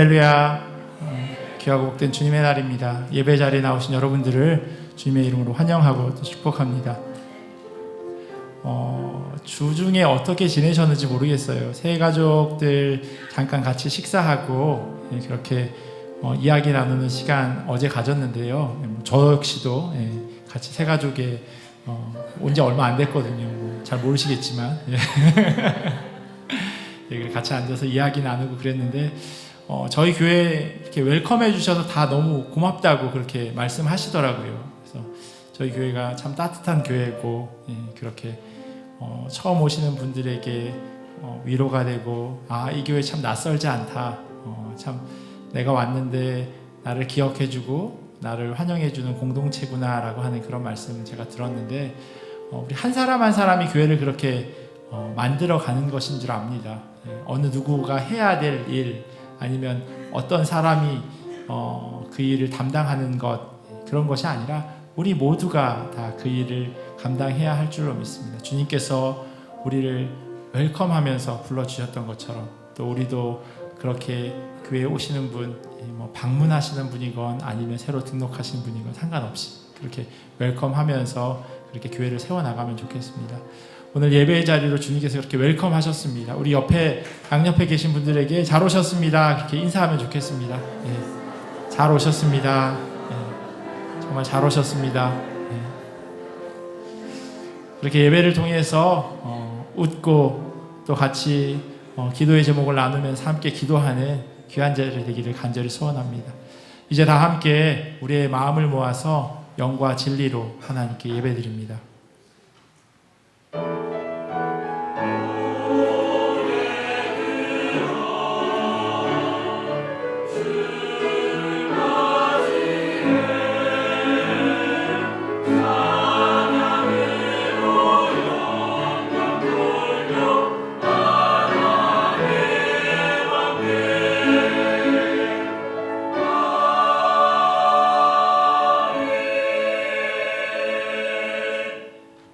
할렐루야. 귀하고 복된 주님의 날입니다. 예배 자리에 나오신 여러분들을 주님의 이름으로 환영하고 또 축복합니다. 주중에 어떻게 지내셨는지 모르겠어요. 새 가족들 잠깐 같이 식사하고 그렇게 이야기 나누는 시간 어제 가졌는데요. 저 역시도 같이 새 가족에 온 지 얼마 안 됐거든요. 잘 모르시겠지만 같이 앉아서 이야기 나누고 그랬는데 저희 교회 이렇게 웰컴해 주셔서 다 너무 고맙다고 그렇게 말씀하시더라고요. 그래서 저희 교회가 참 따뜻한 교회고 그렇게 처음 오시는 분들에게 위로가 되고 이 교회 참 낯설지 않다. 참 내가 왔는데 나를 기억해주고 나를 환영해주는 공동체구나라고 하는 그런 말씀을 제가 들었는데 우리 한 사람 한 사람이 교회를 그렇게 만들어가는 것인 줄 압니다. 어느 누구가 해야 될 일 아니면 어떤 사람이 그 일을 담당하는 것 그런 것이 아니라 우리 모두가 다 그 일을 감당해야 할 줄로 믿습니다. 주님께서 우리를 웰컴하면서 불러주셨던 것처럼 또 우리도 그렇게 교회에 오시는 분, 방문하시는 분이건 아니면 새로 등록하신 분이건 상관없이 그렇게 웰컴하면서 그렇게 교회를 세워나가면 좋겠습니다. 오늘 예배의 자리로 주님께서 이렇게 웰컴 하셨습니다. 우리 양옆에 계신 분들에게 잘 오셨습니다. 그렇게 인사하면 좋겠습니다. 잘 오셨습니다. 정말 잘 오셨습니다. 그렇게 예배를 통해서 웃고 또 같이 기도의 제목을 나누면서 함께 기도하는 귀한 자리 되기를 간절히 소원합니다. 이제 다 함께 우리의 마음을 모아서 영과 진리로 하나님께 예배드립니다.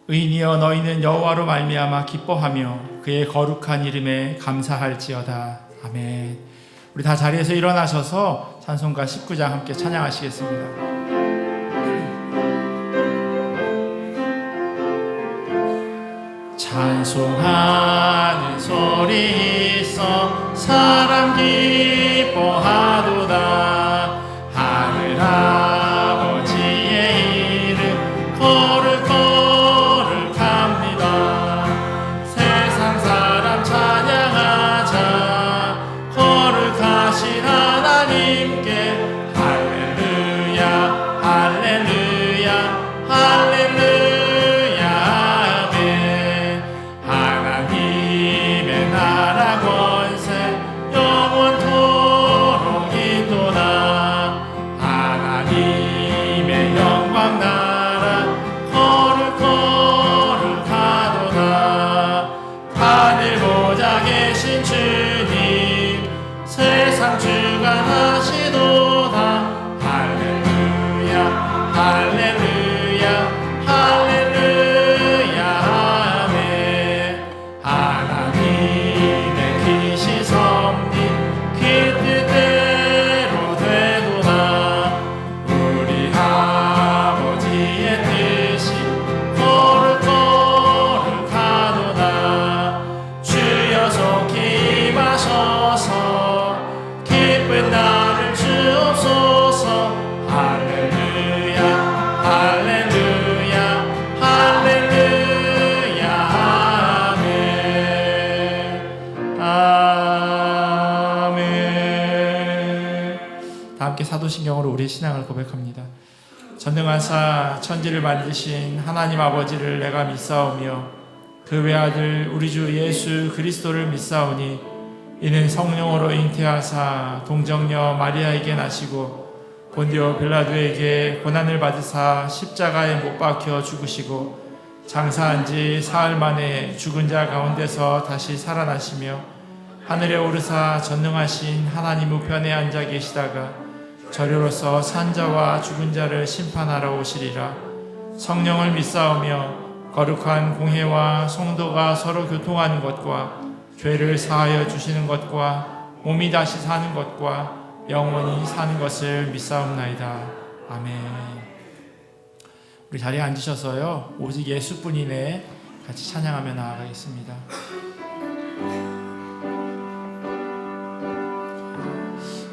의인이여 너희는 여호와로 말미암아 기뻐하며 그의 거룩한 이름에 감사할지어다. 아멘. 우리 다 자리에서 일어나셔서 찬송가 19장 함께 찬양하시겠습니다. 찬송하는 소리 있어 사람 기뻐하도다. 하늘 아버지의 이름 거룩합니다. 세상 사람 찬양하자. 거룩하신 하나님께 할렐루야 할렐루야 할렐루야 아멘. 하나님의 나라 권세 영원토록 있도다. 하나님의 영광 나라 거룩하도다. 하늘 보좌 계신 주님 세상 주관하시도다. 할렐루야 할렐루야 할렐루야 아멘. 하나님의 기시 섭리 그 뜻대로 되도다. 우리 아버지의 뜻이 거룩하도다. 주여 속히 임하셔서 기쁜 날을 주옵소서. 할렐루야 할렐루야 할렐루야 아멘. 아멘. 다 함께 사도신경으로 우리의 신앙을 고백합니다. 전능하사 천지를 만드신 하나님 아버지를 내가 믿사오며 그 외아들 우리 주 예수 그리스도를 믿사오니 이는 성령으로 잉태하사 동정녀 마리아에게 나시고 본디오 빌라도에게 고난을 받으사 십자가에 못 박혀 죽으시고 장사한 지 사흘 만에 죽은 자 가운데서 다시 살아나시며 하늘에 오르사 전능하신 하나님 우편에 앉아 계시다가 저리로서 산 자와 죽은 자를 심판하러 오시리라. 성령을 믿사오며 거룩한 공회와 성도가 서로 교통하는 것과 죄를 사하여 주시는 것과 몸이 다시 사는 것과 영원히 사는 것을 믿사옵나이다. 아멘. 우리 자리에 앉으셔서요, 오직 예수뿐이네 같이 찬양하며 나아가겠습니다.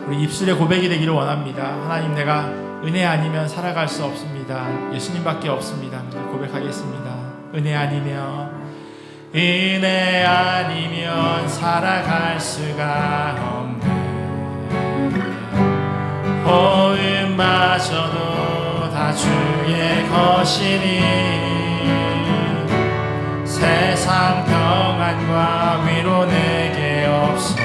우리 입술의 고백이 되기를 원합니다. 하나님, 내가 은혜 아니면 살아갈 수 없습니다. 예수님밖에 없습니다. 고백하겠습니다. 은혜 아니면 살아갈 수가 없네. 호흡마저도 다 주의 것이니 세상 평안과 위로 내게 없어도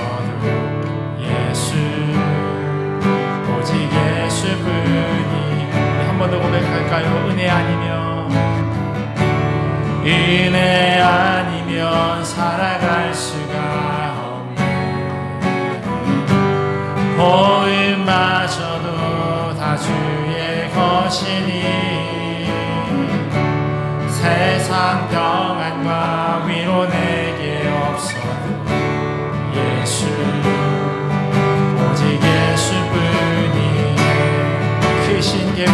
오직 예수뿐이. 한 번 더 고백할까요? 은혜 아니면 살아갈 수가 없네. 호흡마저도 다 주의 것이니 세상 평안과 위로 내게 없어도 오직 예수뿐이. 크신 계획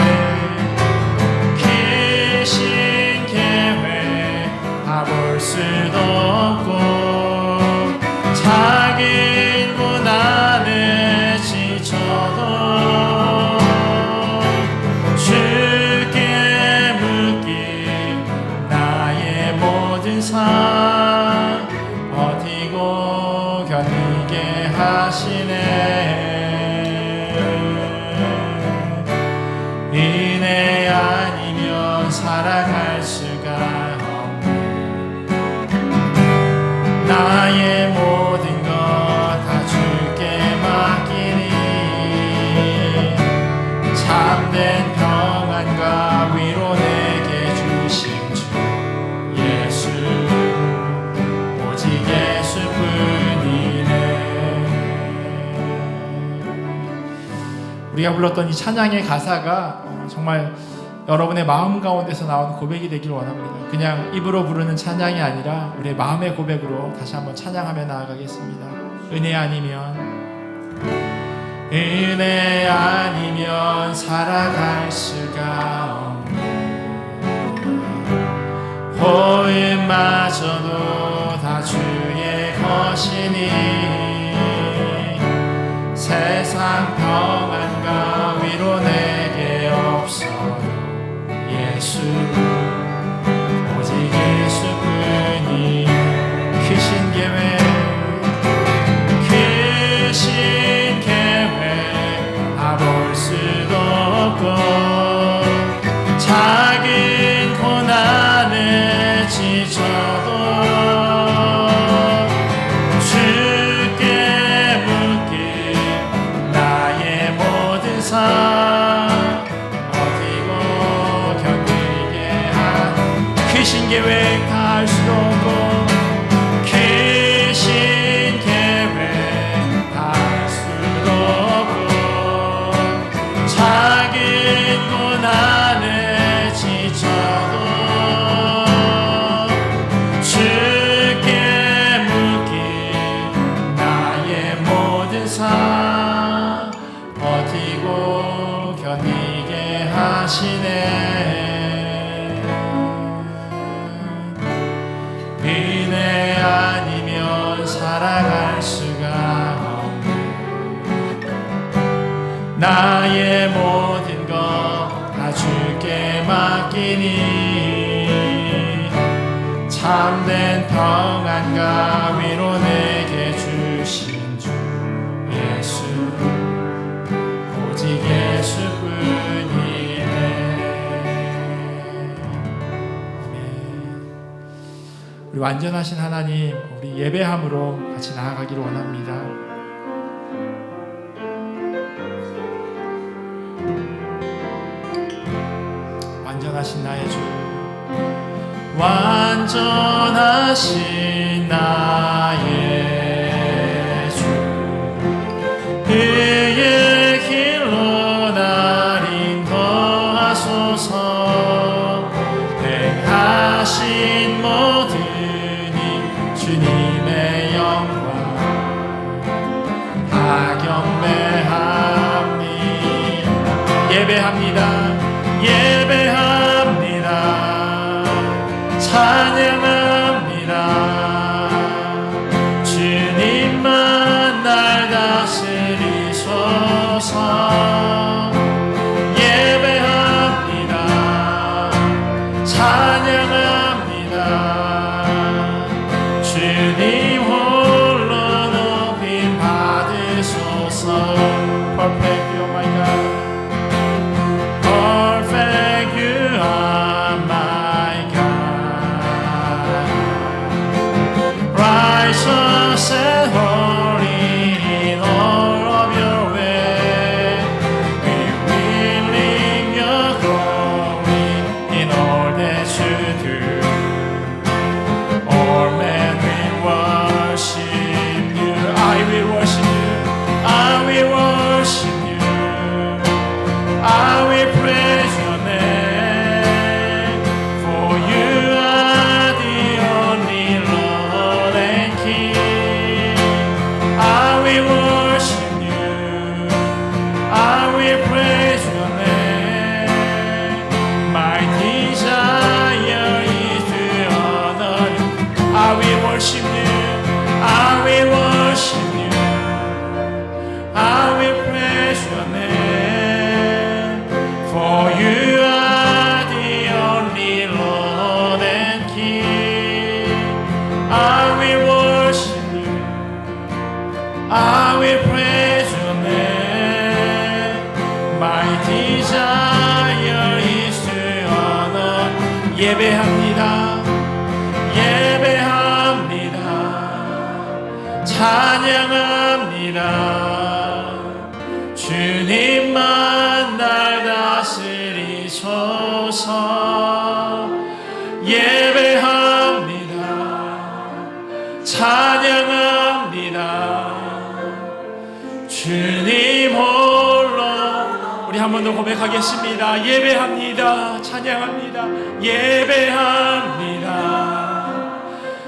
다 볼 수도 없고 작은 고난에 지쳐도 주께 묶인 나의 모든 삶 버티고 견디게 하시네. 은혜 아니면 살아갈 수가 없네. 나의 모든 것 다 주께 맡기니 참된 평안과 위로 내게 주신 주 예수, 오직 예수뿐이네. 우리가 불렀던 이 찬양의 가사가 정말 여러분의 마음 가운데서 나오는 고백이 되기를 원합니다. 그냥 입으로 부르는 찬양이 아니라 우리의 마음의 고백으로 다시 한번 찬양하며 나아가겠습니다. 은혜 아니면 살아갈 수가 없네. 호흡마저도 다 주의 것이니 세상 평안과 위로 내게 없어도 오직 예수뿐이. 크신 계획 다 볼 수도 없고 작은 고난에 지쳐도 주께 묶인 나의 모든 삶 버티고 견디게 한. 크신 계획 다 할 수도 없고 크신 계획 다 할 수도 없고 작은 고난에 지쳐도 주께 묶인 나의 모든 삶 버티고 견디게 하시네. 은혜 아니면 살아갈 수가 없네. 나의 모든 것 다 주께 맡기니 참된 평안과 위로 내게 주신 주 예수, 오직 예수뿐이네. 우리 완전하신 하나님, 우리 예배함으로 같이 나아가기를 원합니다. 완전하신 나의 주, 완전하신 나의 주, 그의 길로 날 인도하소서. 행하신 모든 일 주님의 영광 예배합니다. 예배합니다. 찬양합니다. 주님만 날 다스리소서. 예배합니다. 찬양합니다. 주님 홀로 높임 받으소서. Perfect, oh my God. Perfect, you are my God. Righteous and holy in all of your way. We will live your glory in all that you do. All men will worship you. I will worship you. I will worship you. I will praise your name, for you are the only Lord and King. I will worship you. I will praise your name. My desire is to honor you. I will worship you. I will worship you. I will praise your name, for you are the only Lord and King. I will worship you. I will praise your name. My desire is to honor. 예배합니다. 예배합니다. 찬양합니다. 주님만 날 다스리소서. 예배합니다. 찬양합니다. 주님 홀로. 우리 한 번 더 고백하겠습니다. 예배합니다. 찬양합니다. 예배합니다.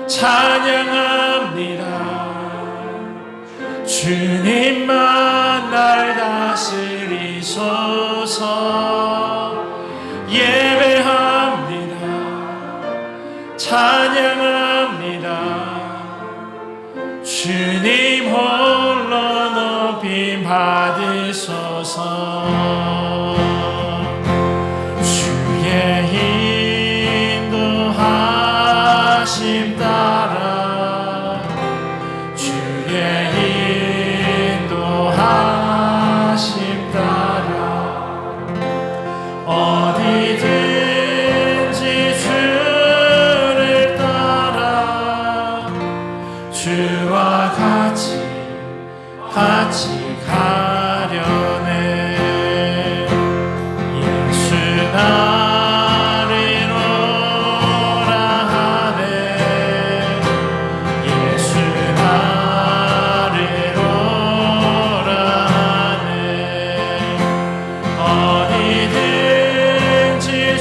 찬양합니다. 주님만 날 다스리소서. 예배합니다. 찬양합니다. 주님 홀로 높임 받으소서. 주의 인도하심 따라 주의 인도하심 따라 어디든지 주를 따라 주와 같이 가려네. 예수 나를 오라 하네. 예수 나를 오라 하네. 어디든지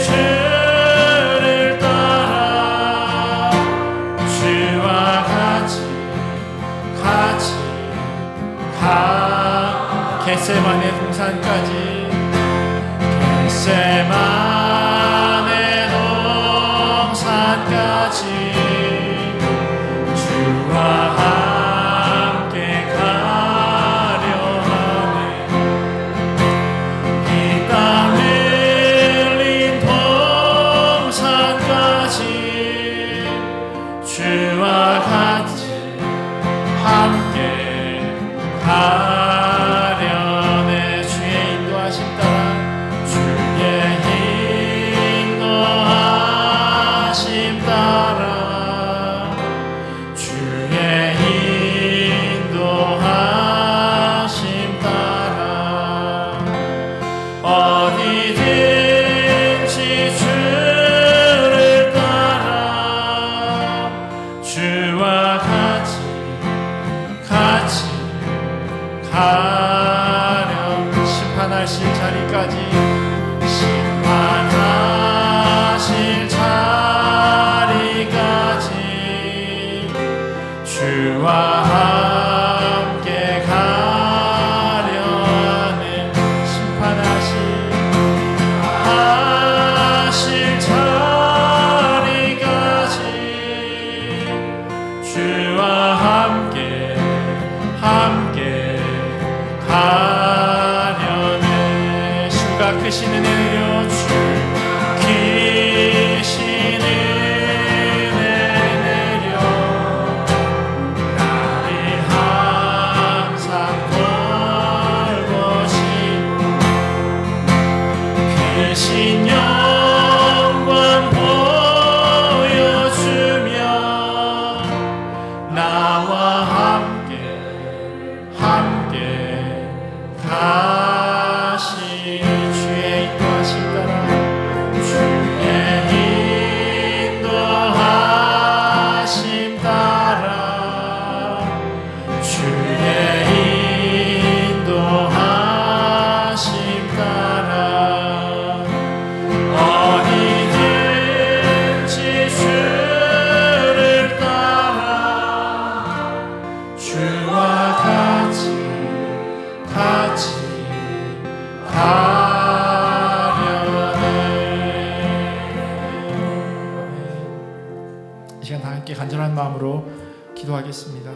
함께 간절한 마음으로 기도하겠습니다.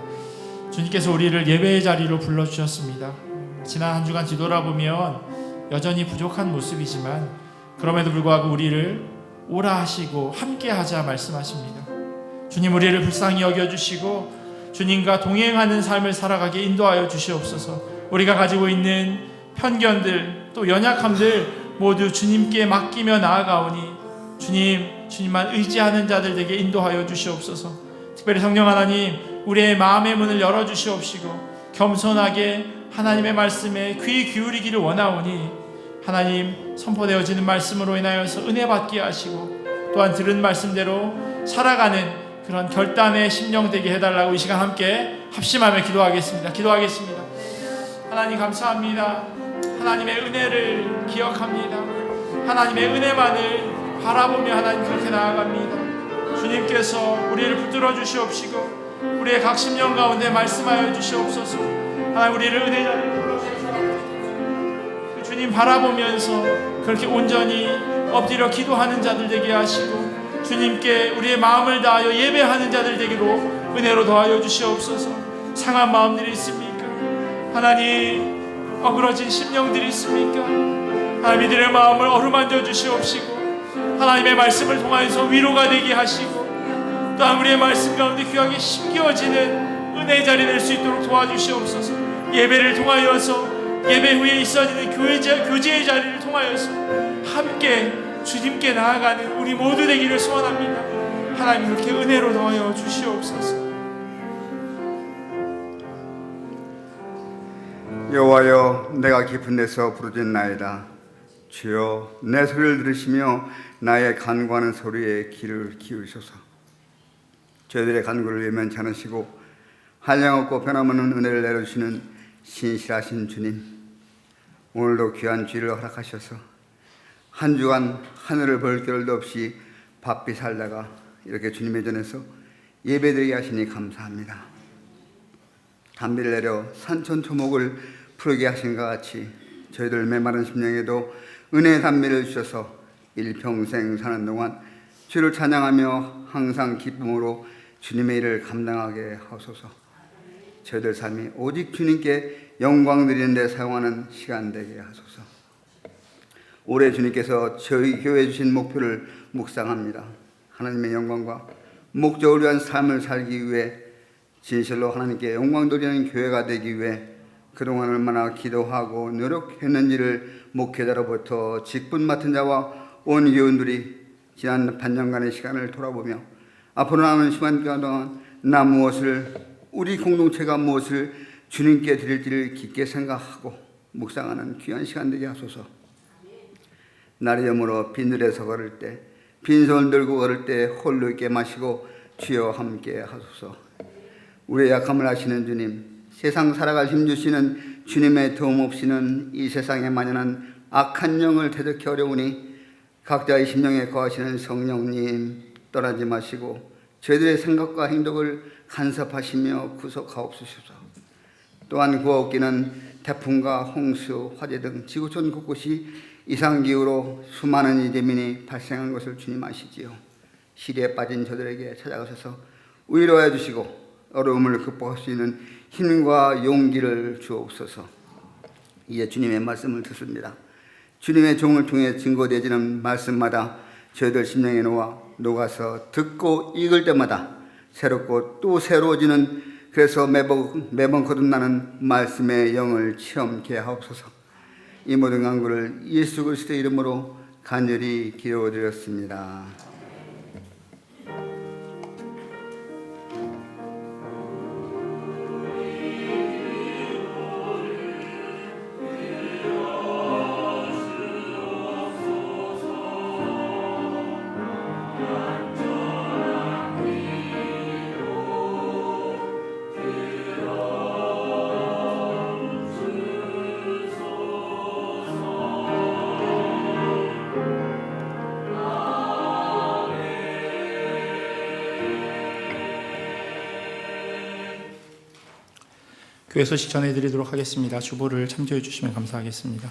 주님께서 우리를 예배의 자리로 불러주셨습니다. 지난 한 주간 뒤돌아보면 여전히 부족한 모습이지만 그럼에도 불구하고 우리를 오라 하시고 함께 하자 말씀하십니다. 주님, 우리를 불쌍히 여겨주시고 주님과 동행하는 삶을 살아가게 인도하여 주시옵소서. 우리가 가지고 있는 편견들 또 연약함들 모두 주님께 맡기며 나아가오니 주님만 의지하는 자들 되게 인도하여 주시옵소서. 특별히 성령 하나님, 우리의 마음의 문을 열어주시옵시고 겸손하게 하나님의 말씀에 귀 기울이기를 원하오니 하나님 선포되어지는 말씀으로 인하여서 은혜 받게 하시고 또한 들은 말씀대로 살아가는 그런 결단의 심령 되게 해달라고 이 시간 함께 합심하며 기도하겠습니다. 하나님 감사합니다. 하나님의 은혜를 기억합니다. 하나님의 은혜만을 바라보며 하나님 그렇게 나아갑니다. 주님께서 우리를 붙들어 주시옵시고 우리의 각 심령 가운데 말씀하여 주시옵소서. 하나님, 우리를 은혜 자리에 불러주셔서 그 주님 바라보면서 그렇게 온전히 엎드려 기도하는 자들 되게 하시고 주님께 우리의 마음을 다하여 예배하는 자들 되기로 은혜로 도와여 주시옵소서. 상한 마음들이 있습니까? 하나님, 어그러진 심령들이 있습니까? 하나님, 이들의 마음을 어루만져 주시옵시고 하나님의 말씀을 통하여서 위로가 되게 하시고 또한 우리의 말씀 가운데 귀하게 심겨지는 은혜의 자리 될 수 있도록 도와주시옵소서. 예배를 통하여서 예배 후에 있어지는 교제의 자리를 통하여서 함께 주님께 나아가는 우리 모두 되기를 소원합니다. 하나님, 그렇게 은혜로 도와여 주시옵소서. 여호와여, 내가 깊은 데서 부르짖나이다. 주여, 내 소리를 들으시며 나의 간구하는 소리에 귀를 기울이소서. 저희들의 간구를 외면치 않으시고 한량없고 변함없는 은혜를 내려주시는 신실하신 주님, 오늘도 귀한 주일을 허락하셔서 한 주간 하늘을 볼 겨를도 없이 바삐 살다가 이렇게 주님의 전에서 예배드리게 하시니 감사합니다. 담비를 내려 산천초목을 푸르게 하신 것 같이 저희들 메마른 심령에도 은혜의 담비를 주셔서 일평생 사는 동안 주를 찬양하며 항상 기쁨으로 주님의 일을 감당하게 하소서. 저희들 삶이 오직 주님께 영광 드리는 데 사용하는 시간 되게 하소서. 올해 주님께서 저희 교회에 주신 목표를 묵상합니다. 하나님의 영광과 목적을 위한 삶을 살기 위해 진실로 하나님께 영광 돌리는 교회가 되기 위해 그동안 얼마나 기도하고 노력했는지를 목회자로부터 직분 맡은 자와 온 교원들이 지난 반년간의 시간을 돌아보며 앞으로 남은 시간 동안 나 무엇을, 우리 공동체가 무엇을 주님께 드릴지를 깊게 생각하고 묵상하는 귀한 시간 되게 하소서. 날이 저물어 빈들에서 걸을 때, 빈손을 들고 걸을 때 홀로 있게 마시고 주여 함께 하소서. 우리의 약함을 아시는 주님, 세상 살아갈 힘 주시는 주님의 도움 없이는 이 세상에 만연한 악한 영을 대적히 어려우니 각자의 심령에 거하시는 성령님 떠나지 마시고 저희들의 생각과 행동을 간섭하시며 구속하옵소서. 또한 구하옵기는 태풍과 홍수, 화재 등 지구촌 곳곳이 이상기후로 수많은 이재민이 발생한 것을 주님 아시지요. 시리에 빠진 저들에게 찾아가셔서 위로해 주시고 어려움을 극복할 수 있는 힘과 용기를 주옵소서. 이제 주님의 말씀을 듣습니다. 주님의 종을 통해 증거되어지는 말씀마다 저희들 심령에 녹아서 듣고 읽을 때마다 새롭고 또 새로워지는, 그래서 매번 거듭나는 말씀의 영을 체험케 하옵소서. 이 모든 간구를 예수 그리스도의 이름으로 간절히 기도드렸습니다. 교회 소식 전해드리도록 하겠습니다. 주보를 참조해 주시면 감사하겠습니다.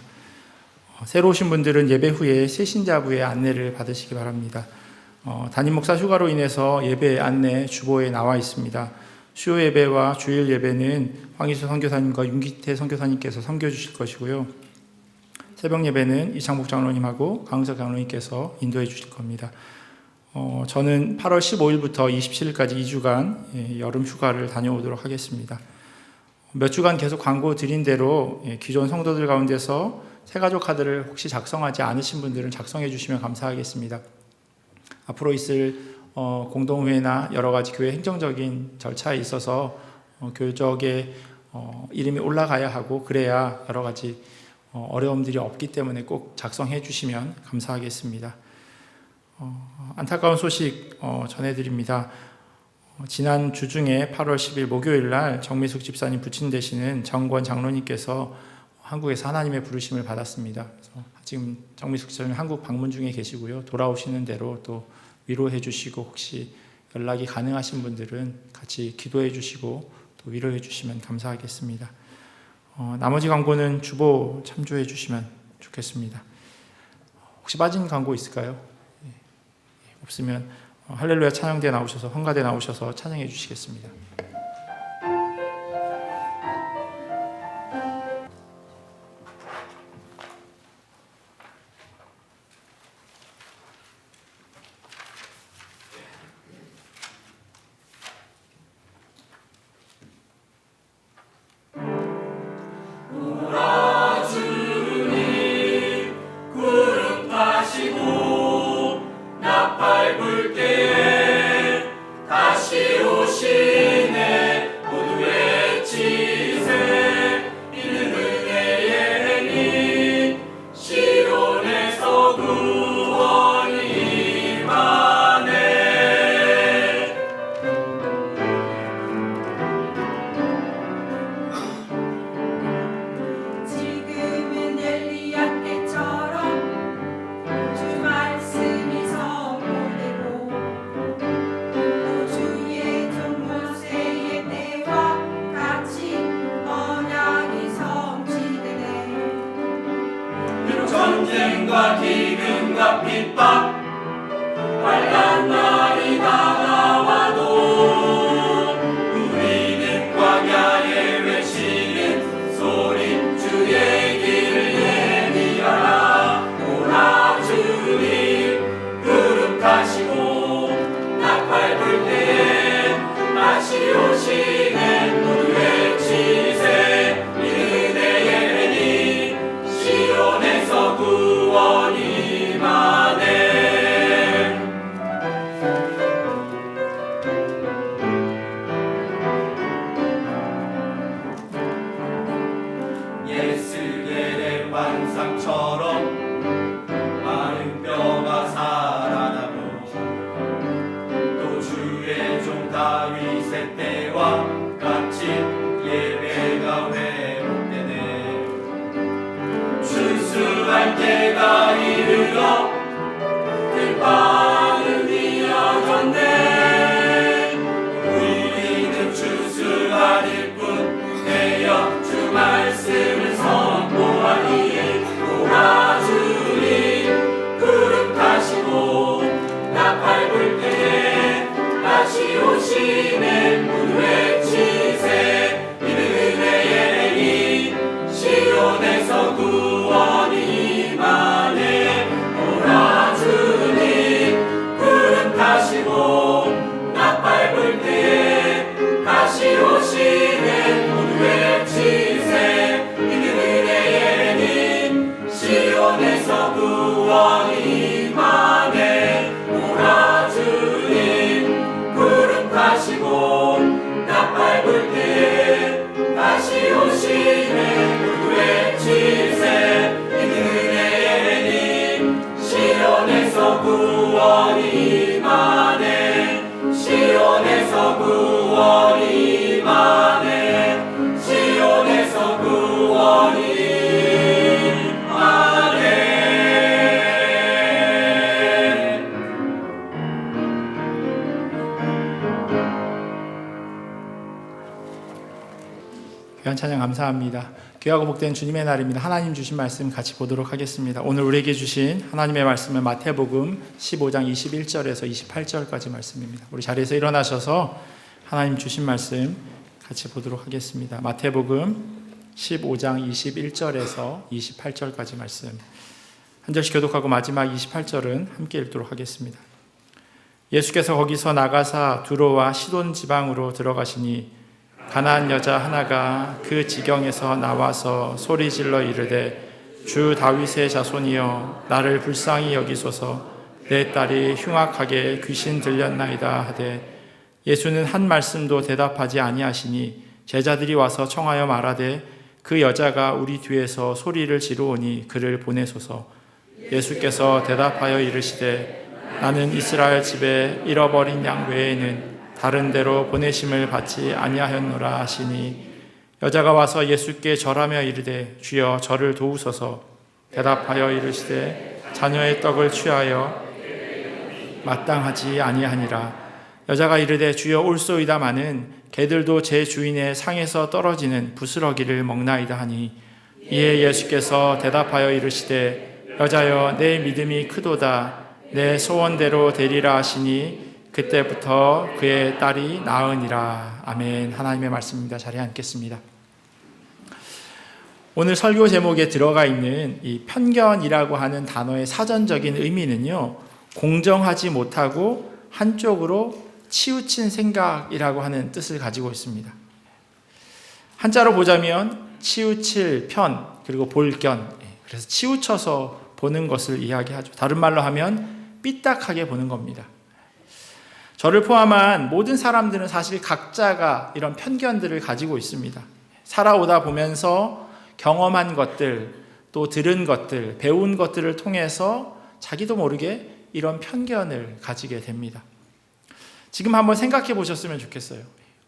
새로 오신 분들은 예배 후에 새신자부의 안내를 받으시기 바랍니다. 담임 목사 휴가로 인해서 예배 안내 주보에 나와 있습니다. 수요 예배와 주일 예배는 황희수 선교사님과 윤기태 선교사님께서 섬겨 주실 것이고요. 새벽 예배는 이창복 장로님하고 강은석 장로님께서 인도해 주실 겁니다. 저는 8월 15일부터 27일까지 2주간 여름 휴가를 다녀오도록 하겠습니다. 몇 주간 계속 광고 드린 대로 기존 성도들 가운데서 새가족 카드를 혹시 작성하지 않으신 분들은 작성해 주시면 감사하겠습니다. 앞으로 있을 공동회나 여러 가지 교회 행정적인 절차에 있어서 교적에 이름이 올라가야 하고 그래야 여러 가지 어려움들이 없기 때문에 꼭 작성해 주시면 감사하겠습니다. 안타까운 소식 전해드립니다. 지난 주중에 8월 10일 목요일 날 정미숙 집사님 부친 되시는 정권 장로님께서 한국에서 하나님의 부르심을 받았습니다. 그래서 지금 정미숙 집사님 한국 방문 중에 계시고요. 돌아오시는 대로 또 위로해 주시고 혹시 연락이 가능하신 분들은 같이 기도해 주시고 또 위로해 주시면 감사하겠습니다. 나머지 광고는 주보 참조해 주시면 좋겠습니다. 혹시 빠진 광고 있을까요? 없으면 할렐루야 찬양대 나오셔서 헌가대 나오셔서 찬양해 주시겠습니다. 전쟁과 기근과 핍박 환난 날이 다가와도 우리는 광야에 외치는 소리 주의 길을 예비하라. 오라 주님 구름 타시고 나팔 불 때에 다시 오시는 모두 외치세. 이 은혜의 해니 시온에서 구원이 임하네. 예스겔의 환상처럼 마른 뼈가 살아나고 또 주의 종 다윗의 때와 같이 예배가 회복되네. 준수할 때가 이르러 등반은 이어졌네. 우리는 준수할 일뿐 되어 주 말씀을 선포하니. 오라 주님 구름 타시고 나팔 불 때에 다시 오시는 모두 외치세. 이는 은혜의 해니 시온에서 구원이 임하네. 오라 주님 구름 타시고 나팔 불 때에 다시 오시는 모두 외치세. 이는 은혜의 해니 시온에서 구원이 임하네. 오라 주님 구름 타시고 나팔 불 때에 다시 오시는 모두 외치세. 이는 은혜의 해니 시온에서 구원이 임하네. 시온에서 구원이 임하네. 시온에서 구원이 임하네. 귀한 찬양 감사합니다. 귀하고 복된 주님의 날입니다. 하나님 주신 말씀 같이 보도록 하겠습니다. 오늘 우리에게 주신 하나님의 말씀은 마태복음 15장 21절에서 28절까지 말씀입니다. 우리 자리에서 일어나셔서 하나님 주신 말씀 같이 보도록 하겠습니다. 마태복음 15장 21절에서 28절까지 말씀 한 절씩 교독하고 마지막 28절은 함께 읽도록 하겠습니다. 예수께서 거기서 나가사 두로와 시돈 지방으로 들어가시니 가나안 여자 하나가 그 지경에서 나와서 소리질러 이르되 주 다윗의 자손이여 나를 불쌍히 여기소서 내 딸이 흉악하게 귀신 들렸나이다 하되 예수는 한 말씀도 대답하지 아니하시니 제자들이 와서 청하여 말하되 그 여자가 우리 뒤에서 소리를 지르오니 그를 보내소서. 예수께서 대답하여 이르시되 나는 이스라엘 집에 잃어버린 양 외에는 다른 데로 보내심을 받지 아니하였노라 하시니 여자가 와서 예수께 절하며 이르되 주여 저를 도우소서. 대답하여 이르시되 자녀의 떡을 취하여 마땅하지 아니하니라. 여자가 이르되 주여 올소이다마는 개들도 제 주인의 상에서 떨어지는 부스러기를 먹나이다 하니 이에 예수께서 대답하여 이르시되 여자여 내 믿음이 크도다 내 소원대로 되리라 하시니 그때부터 그의 딸이 나으니라. 아멘. 하나님의 말씀입니다. 자리에 앉겠습니다. 오늘 설교 제목에 들어가 있는 이 편견이라고 하는 단어의 사전적인 의미는요, 공정하지 못하고 한쪽으로 치우친 생각이라고 하는 뜻을 가지고 있습니다. 한자로 보자면 치우칠 편 그리고 볼견, 그래서 치우쳐서 보는 것을 이야기하죠. 다른 말로 하면 삐딱하게 보는 겁니다. 저를 포함한 모든 사람들은 사실 각자가 이런 편견들을 가지고 있습니다. 살아오다 보면서 경험한 것들, 또 들은 것들, 배운 것들을 통해서 자기도 모르게 이런 편견을 가지게 됩니다. 지금 한번 생각해 보셨으면 좋겠어요.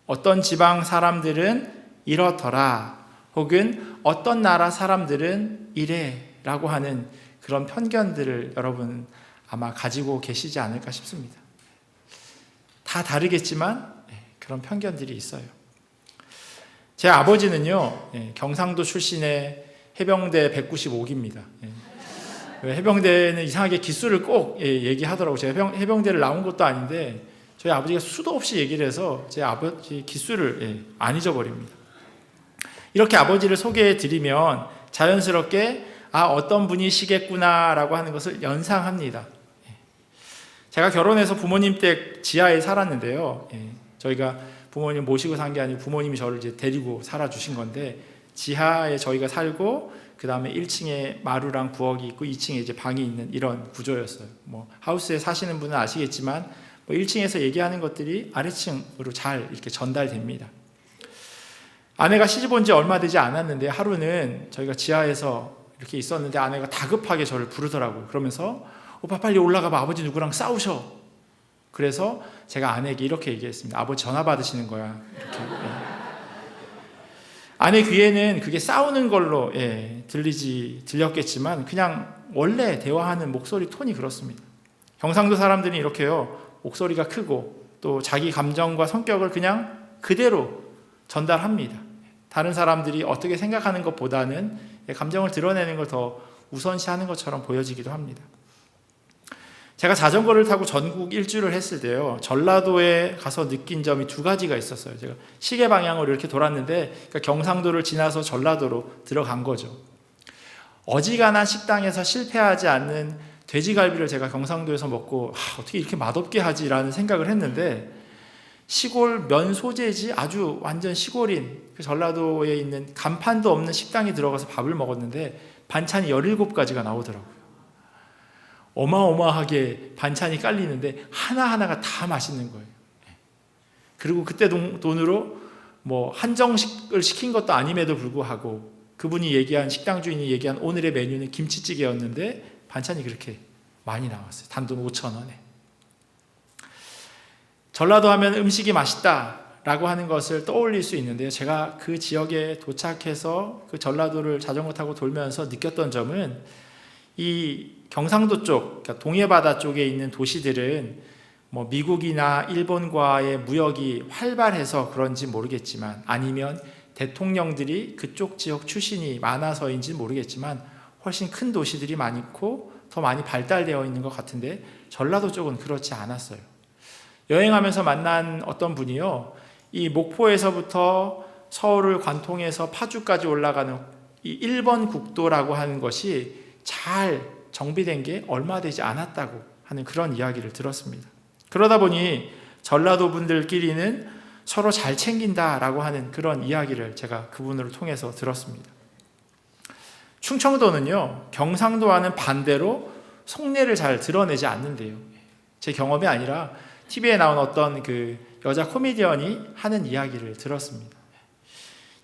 어떤 지방 사람들은 이렇더라, 혹은 어떤 나라 사람들은 이래 라고 하는 그런 편견들을 여러분 아마 가지고 계시지 않을까 싶습니다. 다 다르겠지만 그런 편견들이 있어요. 제 아버지는요, 경상도 출신의 해병대 195기입니다. 해병대는 이상하게 기수를 꼭 얘기하더라고요. 제가 해병대를 나온 것도 아닌데 저희 아버지가 수도 없이 얘기를 해서 제 아버지 기수를 안 잊어버립니다. 이렇게 아버지를 소개해 드리면 자연스럽게 어떤 분이시겠구나라고 하는 것을 연상합니다. 제가 결혼해서 부모님 댁 지하에 살았는데요. 저희가 부모님 모시고 산 게 아니고 부모님이 저를 이제 데리고 살아주신 건데 지하에 저희가 살고 그 다음에 1층에 마루랑 부엌이 있고 2층에 이제 방이 있는 이런 구조였어요. 하우스에 사시는 분은 아시겠지만 1층에서 얘기하는 것들이 아래층으로 잘 이렇게 전달됩니다. 아내가 시집 온 지 얼마 되지 않았는데 하루는 저희가 지하에서 이렇게 있었는데 아내가 다급하게 저를 부르더라고요. 그러면서 오빠 빨리 올라가봐. 아버지 누구랑 싸우셔. 그래서 제가 아내에게 이렇게 얘기했습니다. 아버지 전화 받으시는 거야. 이렇게. 아내 귀에는 그게 싸우는 걸로 들렸겠지만 그냥 원래 대화하는 목소리 톤이 그렇습니다. 경상도 사람들이 이렇게요. 목소리가 크고 또 자기 감정과 성격을 그냥 그대로 전달합니다. 다른 사람들이 어떻게 생각하는 것보다는 감정을 드러내는 걸 더 우선시하는 것처럼 보여지기도 합니다. 제가 자전거를 타고 전국 일주를 했을 때요, 전라도에 가서 느낀 점이 두 가지가 있었어요. 제가 시계 방향으로 이렇게 돌았는데 그러니까 경상도를 지나서 전라도로 들어간 거죠. 어지간한 식당에서 실패하지 않는 돼지갈비를 제가 경상도에서 먹고 어떻게 이렇게 맛없게 하지라는 생각을 했는데 시골 면 소재지 아주 완전 시골인 그 전라도에 있는 간판도 없는 식당에 들어가서 밥을 먹었는데 반찬이 17가지가 나오더라고요. 어마어마하게 반찬이 깔리는데 하나하나가 다 맛있는 거예요. 그리고 그때 돈으로 한정식을 시킨 것도 아님에도 불구하고 그분이 얘기한, 식당 주인이 얘기한 오늘의 메뉴는 김치찌개였는데 반찬이 그렇게 많이 나왔어요. 단돈 5,000원에. 전라도 하면 음식이 맛있다라고 하는 것을 떠올릴 수 있는데요. 제가 그 지역에 도착해서 그 전라도를 자전거 타고 돌면서 느꼈던 점은 이 경상도 쪽, 그러니까 동해바다 쪽에 있는 도시들은 미국이나 일본과의 무역이 활발해서 그런지 모르겠지만 아니면 대통령들이 그쪽 지역 출신이 많아서인지 모르겠지만 훨씬 큰 도시들이 많고 더 많이 발달되어 있는 것 같은데 전라도 쪽은 그렇지 않았어요. 여행하면서 만난 어떤 분이요, 이 목포에서부터 서울을 관통해서 파주까지 올라가는 이 1번 국도라고 하는 것이 잘 정비된 게 얼마 되지 않았다고 하는 그런 이야기를 들었습니다. 그러다 보니 전라도 분들끼리는 서로 잘 챙긴다라고 하는 그런 이야기를 제가 그분을 통해서 들었습니다. 충청도는요, 경상도와는 반대로 속내를 잘 드러내지 않는데요. 제 경험이 아니라 TV에 나온 어떤 그 여자 코미디언이 하는 이야기를 들었습니다.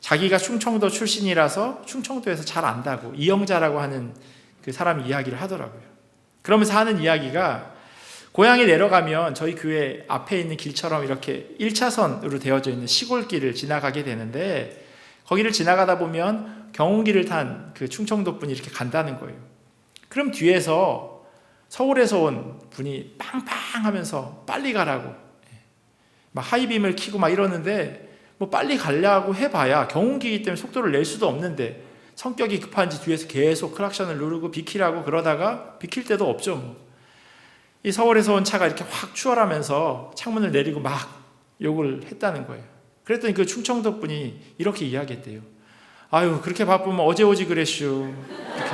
자기가 충청도 출신이라서 충청도에서 잘 안다고 이영자라고 하는 그 사람이 이야기를 하더라고요. 그러면서 하는 이야기가 고향에 내려가면 저희 교회 앞에 있는 길처럼 이렇게 1차선으로 되어져 있는 시골길을 지나가게 되는데 거기를 지나가다 보면 경운기를 탄 그 충청도 분이 이렇게 간다는 거예요. 그럼 뒤에서 서울에서 온 분이 빵빵 하면서 빨리 가라고 막 하이빔을 켜고 막 이러는데 뭐 빨리 가려고 해봐야 경운기이기 때문에 속도를 낼 수도 없는데 성격이 급한지 뒤에서 계속 클락션을 누르고 비키라고 그러다가 비킬 때도 없죠. 뭐. 이 서울에서 온 차가 이렇게 확 추월하면서 창문을 내리고 막 욕을 했다는 거예요. 그랬더니 그 충청도 분이 이렇게 이야기했대요. 아유, 그렇게 바쁘면 어제 오지 그랬슈. 이렇게.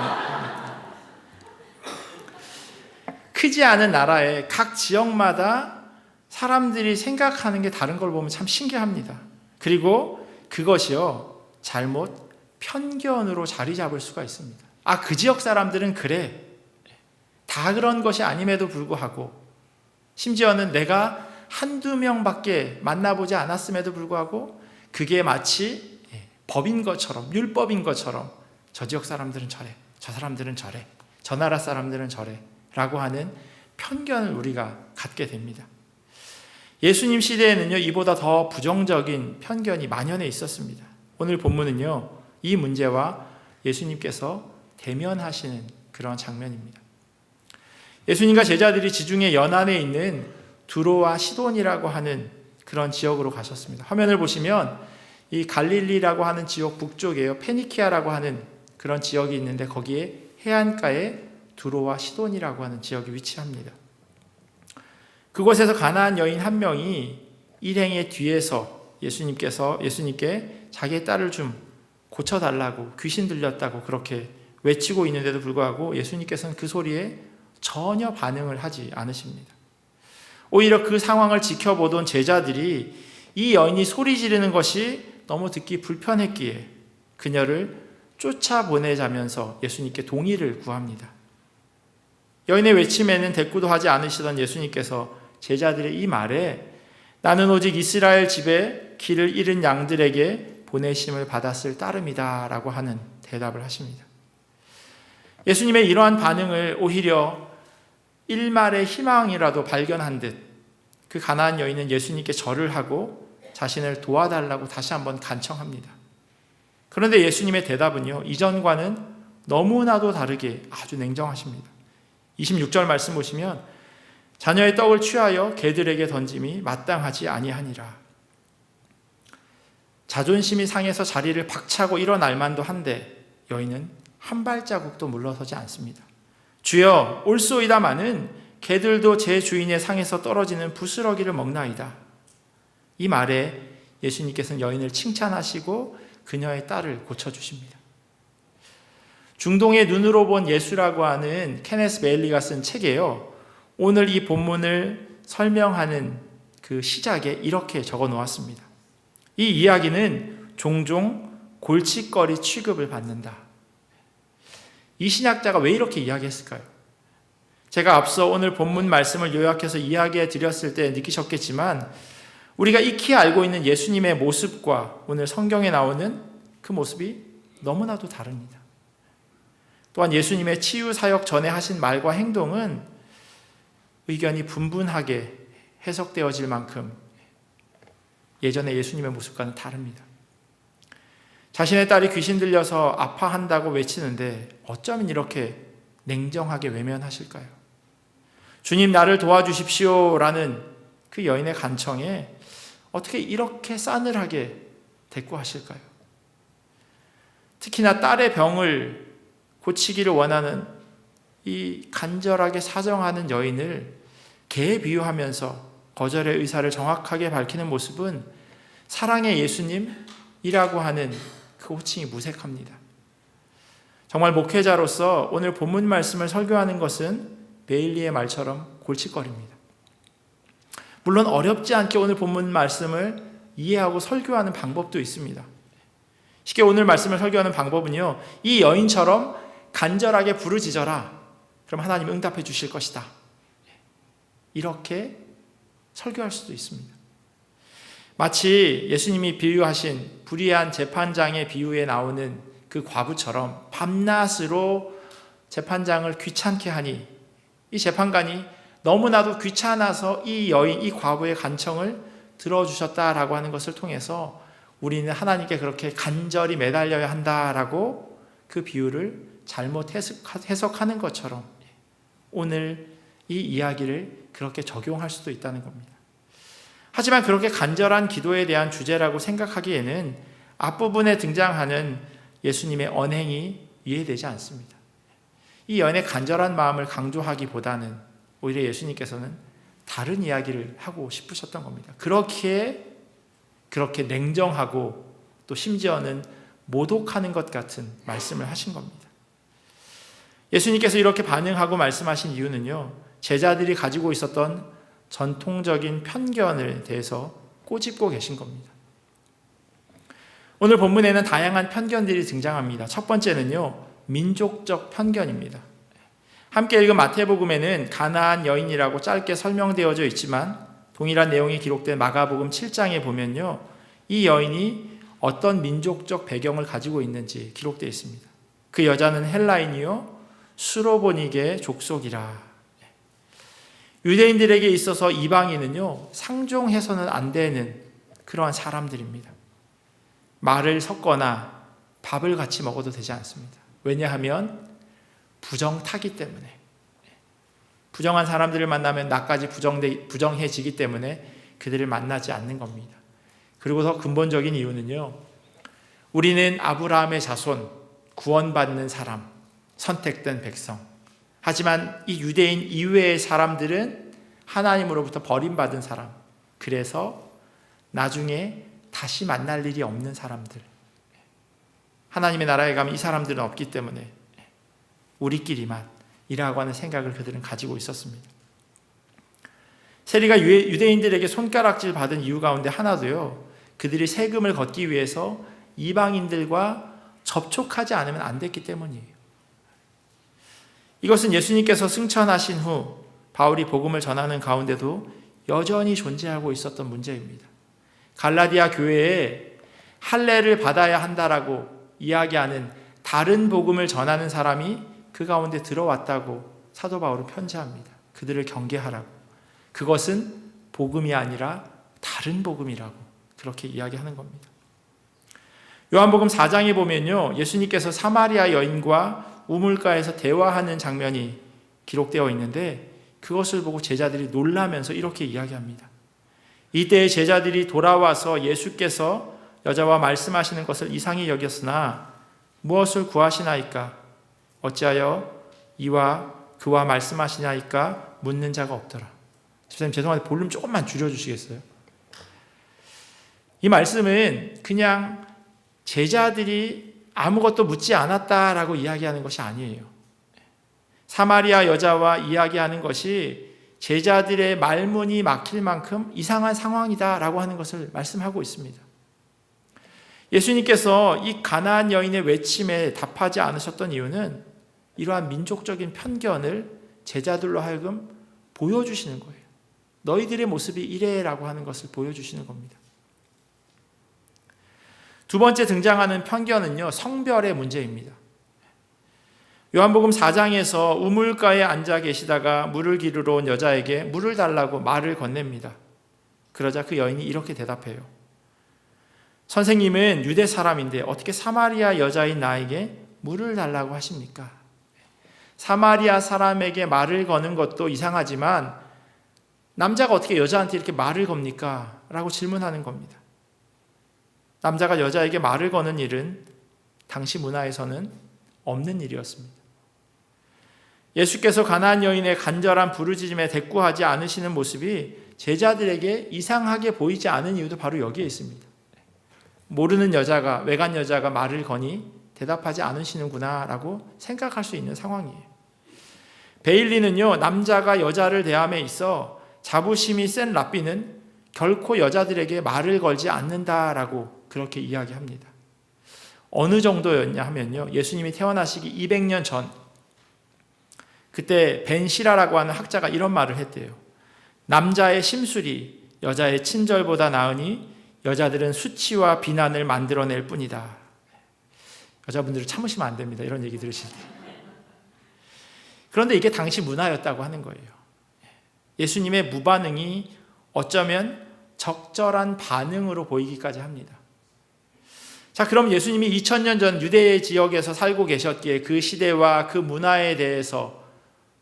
크지 않은 나라의 각 지역마다 사람들이 생각하는 게 다른 걸 보면 참 신기합니다. 그리고 그것이요, 잘못 편견으로 자리 잡을 수가 있습니다. 아, 그 지역 사람들은 그래. 다 그런 것이 아님에도 불구하고, 심지어는 내가 한두 명밖에 만나보지 않았음에도 불구하고 그게 마치 법인 것처럼, 율법인 것처럼 저 지역 사람들은 저래, 저 사람들은 저래, 저 나라 사람들은 저래 라고 하는 편견을 우리가 갖게 됩니다. 예수님 시대에는요, 이보다 더 부정적인 편견이 만연해 있었습니다. 오늘 본문은요, 이 문제와 예수님께서 대면하시는 그런 장면입니다. 예수님과 제자들이 지중해 연안에 있는 두로와 시돈이라고 하는 그런 지역으로 가셨습니다. 화면을 보시면 이 갈릴리라고 하는 지역 북쪽에요, 페니키아라고 하는 그런 지역이 있는데 거기에 해안가에 두로와 시돈이라고 하는 지역이 위치합니다. 그곳에서 가나안 여인 한 명이 일행의 뒤에서 예수님께 자기의 딸을 좀 고쳐달라고, 귀신 들렸다고 그렇게 외치고 있는데도 불구하고 예수님께서는 그 소리에 전혀 반응을 하지 않으십니다. 오히려 그 상황을 지켜보던 제자들이 이 여인이 소리 지르는 것이 너무 듣기 불편했기에 그녀를 쫓아보내자면서 예수님께 동의를 구합니다. 여인의 외침에는 대꾸도 하지 않으시던 예수님께서 제자들의 이 말에 나는 오직 이스라엘 집에 길을 잃은 양들에게 보내심을 받았을 따름이다 라고 하는 대답을 하십니다. 예수님의 이러한 반응을 오히려 일말의 희망이라도 발견한 듯 그 가나안 여인은 예수님께 절을 하고 자신을 도와달라고 다시 한번 간청합니다. 그런데 예수님의 대답은요, 이전과는 너무나도 다르게 아주 냉정하십니다. 26절 말씀 보시면 자녀의 떡을 취하여 개들에게 던짐이 마땅하지 아니하니라. 자존심이 상해서 자리를 박차고 일어날 만도 한데 여인은 한 발자국도 물러서지 않습니다. 주여, 올소이다마는 개들도 제 주인의 상에서 떨어지는 부스러기를 먹나이다. 이 말에 예수님께서는 여인을 칭찬하시고 그녀의 딸을 고쳐주십니다. 중동의 눈으로 본 예수라고 하는 케네스 베일리가 쓴 책에요, 오늘 이 본문을 설명하는 그 시작에 이렇게 적어 놓았습니다. 이 이야기는 종종 골칫거리 취급을 받는다. 이 신학자가 왜 이렇게 이야기했을까요? 제가 앞서 오늘 본문 말씀을 요약해서 이야기해 드렸을 때 느끼셨겠지만 우리가 익히 알고 있는 예수님의 모습과 오늘 성경에 나오는 그 모습이 너무나도 다릅니다. 또한 예수님의 치유 사역 전에 하신 말과 행동은 의견이 분분하게 해석되어질 만큼 예전의 예수님의 모습과는 다릅니다. 자신의 딸이 귀신 들려서 아파한다고 외치는데 어쩌면 이렇게 냉정하게 외면하실까요? 주님, 나를 도와주십시오 라는 그 여인의 간청에 어떻게 이렇게 싸늘하게 대꾸하실까요? 특히나 딸의 병을 고치기를 원하는 이 간절하게 사정하는 여인을 개에 비유하면서 거절의 의사를 정확하게 밝히는 모습은 사랑의 예수님이라고 하는 그 호칭이 무색합니다. 정말 목회자로서 오늘 본문 말씀을 설교하는 것은 베일리의 말처럼 골칫거리입니다. 물론 어렵지 않게 오늘 본문 말씀을 이해하고 설교하는 방법도 있습니다. 쉽게 오늘 말씀을 설교하는 방법은요, 이 여인처럼 간절하게 부르짖어라. 그럼 하나님 응답해 주실 것이다. 이렇게 설교할 수도 있습니다. 마치 예수님이 비유하신 불의한 재판장의 비유에 나오는 그 과부처럼 밤낮으로 재판장을 귀찮게 하니 이 재판관이 너무나도 귀찮아서 이 여인, 이 과부의 간청을 들어주셨다라고 하는 것을 통해서 우리는 하나님께 그렇게 간절히 매달려야 한다라고 그 비유를 잘못 해석하는 것처럼 오늘 이 이야기를 그렇게 적용할 수도 있다는 겁니다. 하지만 그렇게 간절한 기도에 대한 주제라고 생각하기에는 앞부분에 등장하는 예수님의 언행이 이해되지 않습니다. 이 여인의 간절한 마음을 강조하기보다는 오히려 예수님께서는 다른 이야기를 하고 싶으셨던 겁니다. 그렇게 냉정하고 또 심지어는 모독하는 것 같은 말씀을 하신 겁니다. 예수님께서 이렇게 반응하고 말씀하신 이유는요, 제자들이 가지고 있었던 전통적인 편견에 대해서 꼬집고 계신 겁니다. 오늘 본문에는 다양한 편견들이 등장합니다. 첫 번째는요, 민족적 편견입니다. 함께 읽은 마태복음에는 가나안 여인이라고 짧게 설명되어져 있지만 동일한 내용이 기록된 마가복음 7장에 보면요, 이 여인이 어떤 민족적 배경을 가지고 있는지 기록되어 있습니다. 그 여자는 헬라인이요 수로보니게 족속이라. 유대인들에게 있어서 이방인은요 상종해서는 안 되는 그러한 사람들입니다. 말을 섞거나 밥을 같이 먹어도 되지 않습니다. 왜냐하면 부정타기 때문에, 부정한 사람들을 만나면 나까지 부정해지기 때문에 그들을 만나지 않는 겁니다. 그리고 더 근본적인 이유는요, 우리는 아브라함의 자손, 구원받는 사람, 선택된 백성. 하지만 이 유대인 이외의 사람들은 하나님으로부터 버림받은 사람. 그래서 나중에 다시 만날 일이 없는 사람들. 하나님의 나라에 가면 이 사람들은 없기 때문에 우리끼리만 이라고 하는 생각을 그들은 가지고 있었습니다. 세리가 유대인들에게 손가락질 받은 이유 가운데 하나도요, 그들이 세금을 걷기 위해서 이방인들과 접촉하지 않으면 안 됐기 때문이에요. 이것은 예수님께서 승천하신 후 바울이 복음을 전하는 가운데도 여전히 존재하고 있었던 문제입니다. 갈라디아 교회에 할례를 받아야 한다라고 이야기하는 다른 복음을 전하는 사람이 그 가운데 들어왔다고 사도 바울은 편지합니다. 그들을 경계하라고. 그것은 복음이 아니라 다른 복음이라고 그렇게 이야기하는 겁니다. 요한복음 4장에 보면요, 예수님께서 사마리아 여인과 우물가에서 대화하는 장면이 기록되어 있는데 그것을 보고 제자들이 놀라면서 이렇게 이야기합니다. 이때 제자들이 돌아와서 예수께서 여자와 말씀하시는 것을 이상히 여겼으나 무엇을 구하시나이까? 어찌하여 이와 그와 말씀하시나이까? 묻는 자가 없더라. 집사님 죄송한데 볼륨 조금만 줄여주시겠어요? 이 말씀은 그냥 제자들이 아무것도 묻지 않았다라고 이야기하는 것이 아니에요. 사마리아 여자와 이야기하는 것이 제자들의 말문이 막힐 만큼 이상한 상황이다라고 하는 것을 말씀하고 있습니다. 예수님께서 이 가나안 여인의 외침에 답하지 않으셨던 이유는 이러한 민족적인 편견을 제자들로 하여금 보여주시는 거예요. 너희들의 모습이 이래라고 하는 것을 보여주시는 겁니다. 두 번째 등장하는 편견은요, 성별의 문제입니다. 요한복음 4장에서 우물가에 앉아 계시다가 물을 기르러 온 여자에게 물을 달라고 말을 건넵니다. 그러자 그 여인이 이렇게 대답해요. 선생님은 유대 사람인데 어떻게 사마리아 여자인 나에게 물을 달라고 하십니까? 사마리아 사람에게 말을 거는 것도 이상하지만 남자가 어떻게 여자한테 이렇게 말을 겁니까? 라고 질문하는 겁니다. 남자가 여자에게 말을 거는 일은 당시 문화에서는 없는 일이었습니다. 예수께서 가나안 여인의 간절한 부르짖음에 대꾸하지 않으시는 모습이 제자들에게 이상하게 보이지 않은 이유도 바로 여기에 있습니다. 모르는 여자가, 외간 여자가 말을 거니 대답하지 않으시는구나 라고 생각할 수 있는 상황이에요. 베일리는요, 남자가 여자를 대함에 있어 자부심이 센 랍비는 결코 여자들에게 말을 걸지 않는다라고 그렇게 이야기합니다. 어느 정도였냐 하면요, 예수님이 태어나시기 200년 전, 그때 벤시라라고 하는 학자가 이런 말을 했대요. 남자의 심술이 여자의 친절보다 나으니 여자들은 수치와 비난을 만들어낼 뿐이다. 여자분들은 참으시면 안 됩니다. 이런 얘기 들으실 때. 그런데 이게 당시 문화였다고 하는 거예요. 예수님의 무반응이 어쩌면 적절한 반응으로 보이기까지 합니다. 자, 그럼 예수님이 2000년 전 유대 지역에서 살고 계셨기에 그 시대와 그 문화에 대해서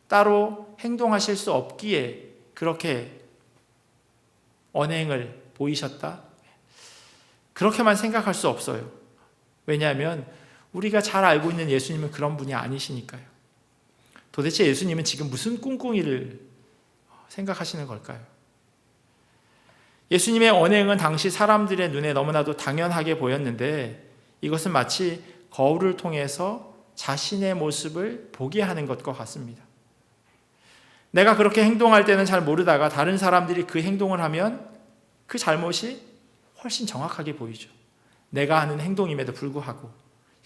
따로 행동하실 수 없기에 그렇게 언행을 보이셨다? 그렇게만 생각할 수 없어요. 왜냐하면 우리가 잘 알고 있는 예수님은 그런 분이 아니시니까요. 도대체 예수님은 지금 무슨 꿍꿍이를 생각하시는 걸까요? 예수님의 언행은 당시 사람들의 눈에 너무나도 당연하게 보였는데 이것은 마치 거울을 통해서 자신의 모습을 보게 하는 것과 같습니다. 내가 그렇게 행동할 때는 잘 모르다가 다른 사람들이 그 행동을 하면 그 잘못이 훨씬 정확하게 보이죠. 내가 하는 행동임에도 불구하고,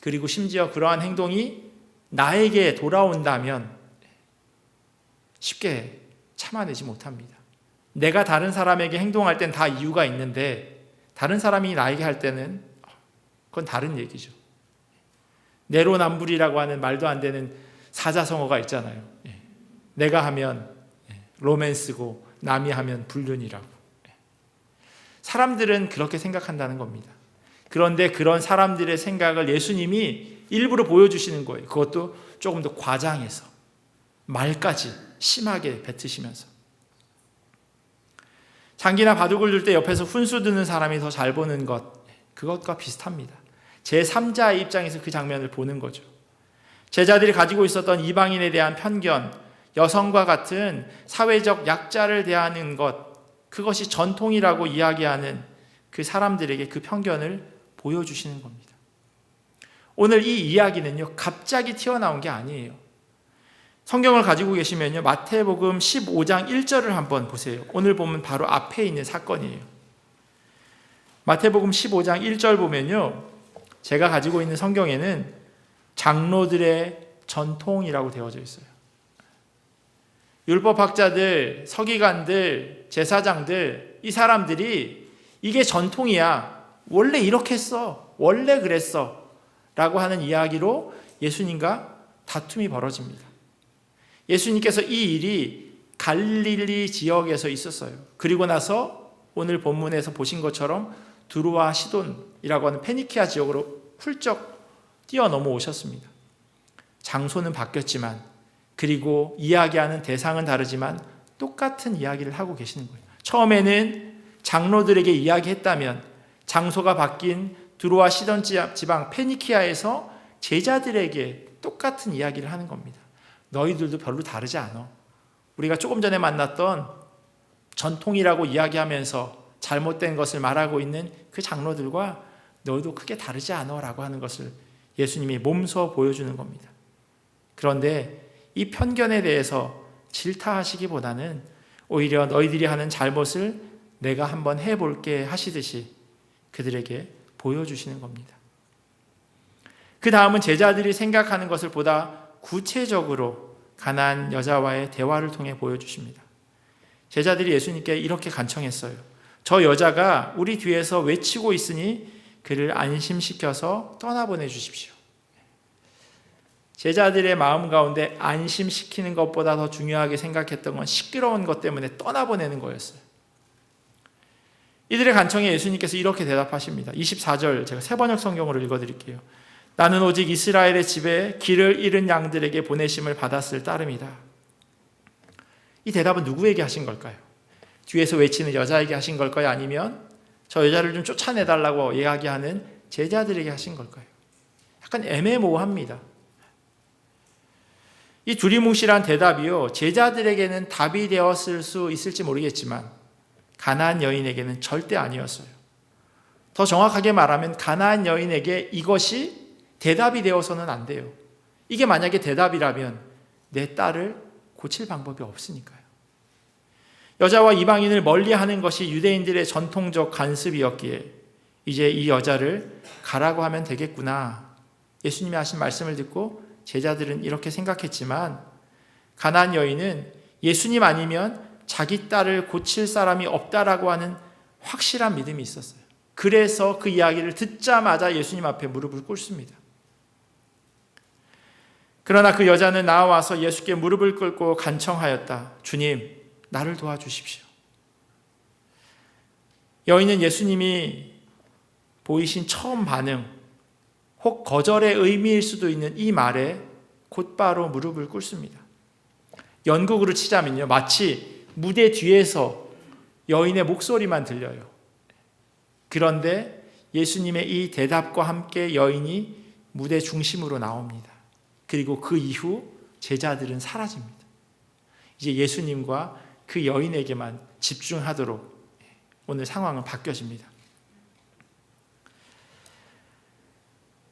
그리고 심지어 그러한 행동이 나에게 돌아온다면 쉽게 참아내지 못합니다. 내가 다른 사람에게 행동할 땐 다 이유가 있는데 다른 사람이 나에게 할 때는 그건 다른 얘기죠. 내로남불이라고 하는 말도 안 되는 사자성어가 있잖아요. 내가 하면 로맨스고 남이 하면 불륜이라고. 사람들은 그렇게 생각한다는 겁니다. 그런데 그런 사람들의 생각을 예수님이 일부러 보여주시는 거예요. 그것도 조금 더 과장해서 말까지 심하게 뱉으시면서. 장기나 바둑을 둘 때 옆에서 훈수 드는 사람이 더 잘 보는 것, 그것과 비슷합니다. 제3자의 입장에서 그 장면을 보는 거죠. 제자들이 가지고 있었던 이방인에 대한 편견, 여성과 같은 사회적 약자를 대하는 것, 그것이 전통이라고 이야기하는 그 사람들에게 그 편견을 보여주시는 겁니다. 오늘 이 이야기는요, 갑자기 튀어나온 게 아니에요. 성경을 가지고 계시면요, 마태복음 15장 1절을 한번 보세요. 오늘 보면 바로 앞에 있는 사건이에요. 마태복음 15장 1절 보면요, 제가 가지고 있는 성경에는 장로들의 전통이라고 되어져 있어요. 율법학자들, 서기관들, 제사장들, 이 사람들이 이게 전통이야, 원래 이렇게 했어, 원래 그랬어 라고 하는 이야기로 예수님과 다툼이 벌어집니다. 예수님께서 이 일이 갈릴리 지역에서 있었어요. 그리고 나서 오늘 본문에서 보신 것처럼 두로와 시돈이라고 하는 페니키아 지역으로 훌쩍 뛰어넘어 오셨습니다. 장소는 바뀌었지만, 그리고 이야기하는 대상은 다르지만 똑같은 이야기를 하고 계시는 거예요. 처음에는 장로들에게 이야기했다면 장소가 바뀐 두로와 시돈 지방 페니키아에서 제자들에게 똑같은 이야기를 하는 겁니다. 너희들도 별로 다르지 않아. 우리가 조금 전에 만났던 전통이라고 이야기하면서 잘못된 것을 말하고 있는 그 장로들과 너희도 크게 다르지 않아 라고 하는 것을 예수님이 몸소 보여주는 겁니다. 그런데 이 편견에 대해서 질타하시기보다는 오히려 너희들이 하는 잘못을 내가 한번 해볼게 하시듯이 그들에게 보여주시는 겁니다. 그 다음은 제자들이 생각하는 것을 보다 구체적으로 가나안 여자와의 대화를 통해 보여주십니다. 제자들이 예수님께 이렇게 간청했어요. 저 여자가 우리 뒤에서 외치고 있으니 그를 안심시켜서 떠나보내 주십시오. 제자들의 마음 가운데 안심시키는 것보다 더 중요하게 생각했던 건 시끄러운 것 때문에 떠나보내는 거였어요. 이들의 간청에 예수님께서 이렇게 대답하십니다. 24절 제가 세번역 성경으로 읽어드릴게요. 나는 오직 이스라엘의 집에 길을 잃은 양들에게 보내심을 받았을 따름이다. 이 대답은 누구에게 하신 걸까요? 뒤에서 외치는 여자에게 하신 걸까요? 아니면 저 여자를 좀 쫓아내달라고 이야기하는 제자들에게 하신 걸까요? 약간 애매모호합니다. 이 두리뭉실한 대답이요, 제자들에게는 답이 되었을 수 있을지 모르겠지만 가나안 여인에게는 절대 아니었어요. 더 정확하게 말하면 가나안 여인에게 이것이 대답이 되어서는 안 돼요. 이게 만약에 대답이라면 내 딸을 고칠 방법이 없으니까요. 여자와 이방인을 멀리하는 것이 유대인들의 전통적 관습이었기에 이제 이 여자를 가라고 하면 되겠구나, 예수님이 하신 말씀을 듣고 제자들은 이렇게 생각했지만 가나안 여인은 예수님 아니면 자기 딸을 고칠 사람이 없다라고 하는 확실한 믿음이 있었어요. 그래서 그 이야기를 듣자마자 예수님 앞에 무릎을 꿇습니다. 그러나 그 여자는 나와서 예수께 무릎을 꿇고 간청하였다. 주님, 나를 도와주십시오. 여인은 예수님이 보이신 처음 반응, 혹 거절의 의미일 수도 있는 이 말에 곧바로 무릎을 꿇습니다. 연극으로 치자면요, 마치 무대 뒤에서 여인의 목소리만 들려요. 그런데 예수님의 이 대답과 함께 여인이 무대 중심으로 나옵니다. 그리고 그 이후 제자들은 사라집니다. 이제 예수님과 그 여인에게만 집중하도록 오늘 상황은 바뀌어집니다.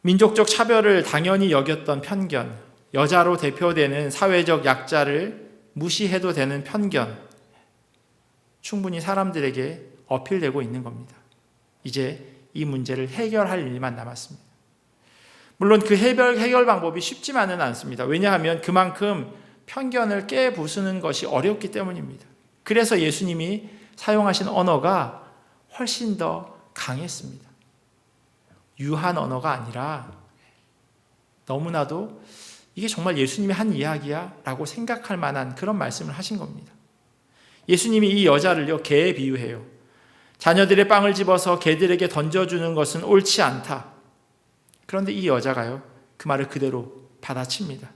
민족적 차별을 당연히 여겼던 편견, 여자로 대표되는 사회적 약자를 무시해도 되는 편견, 충분히 사람들에게 어필되고 있는 겁니다. 이제 이 문제를 해결할 일만 남았습니다. 물론 그 해결 방법이 쉽지만은 않습니다. 왜냐하면 그만큼 편견을 깨부수는 것이 어렵기 때문입니다. 그래서 예수님이 사용하신 언어가 훨씬 더 강했습니다. 유한 언어가 아니라 너무나도 이게 정말 예수님이 한 이야기야? 라고 생각할 만한 그런 말씀을 하신 겁니다. 예수님이 이 여자를요, 개에 비유해요. 자녀들의 빵을 집어서 개들에게 던져주는 것은 옳지 않다. 그런데 이 여자가요, 그 말을 그대로 받아칩니다.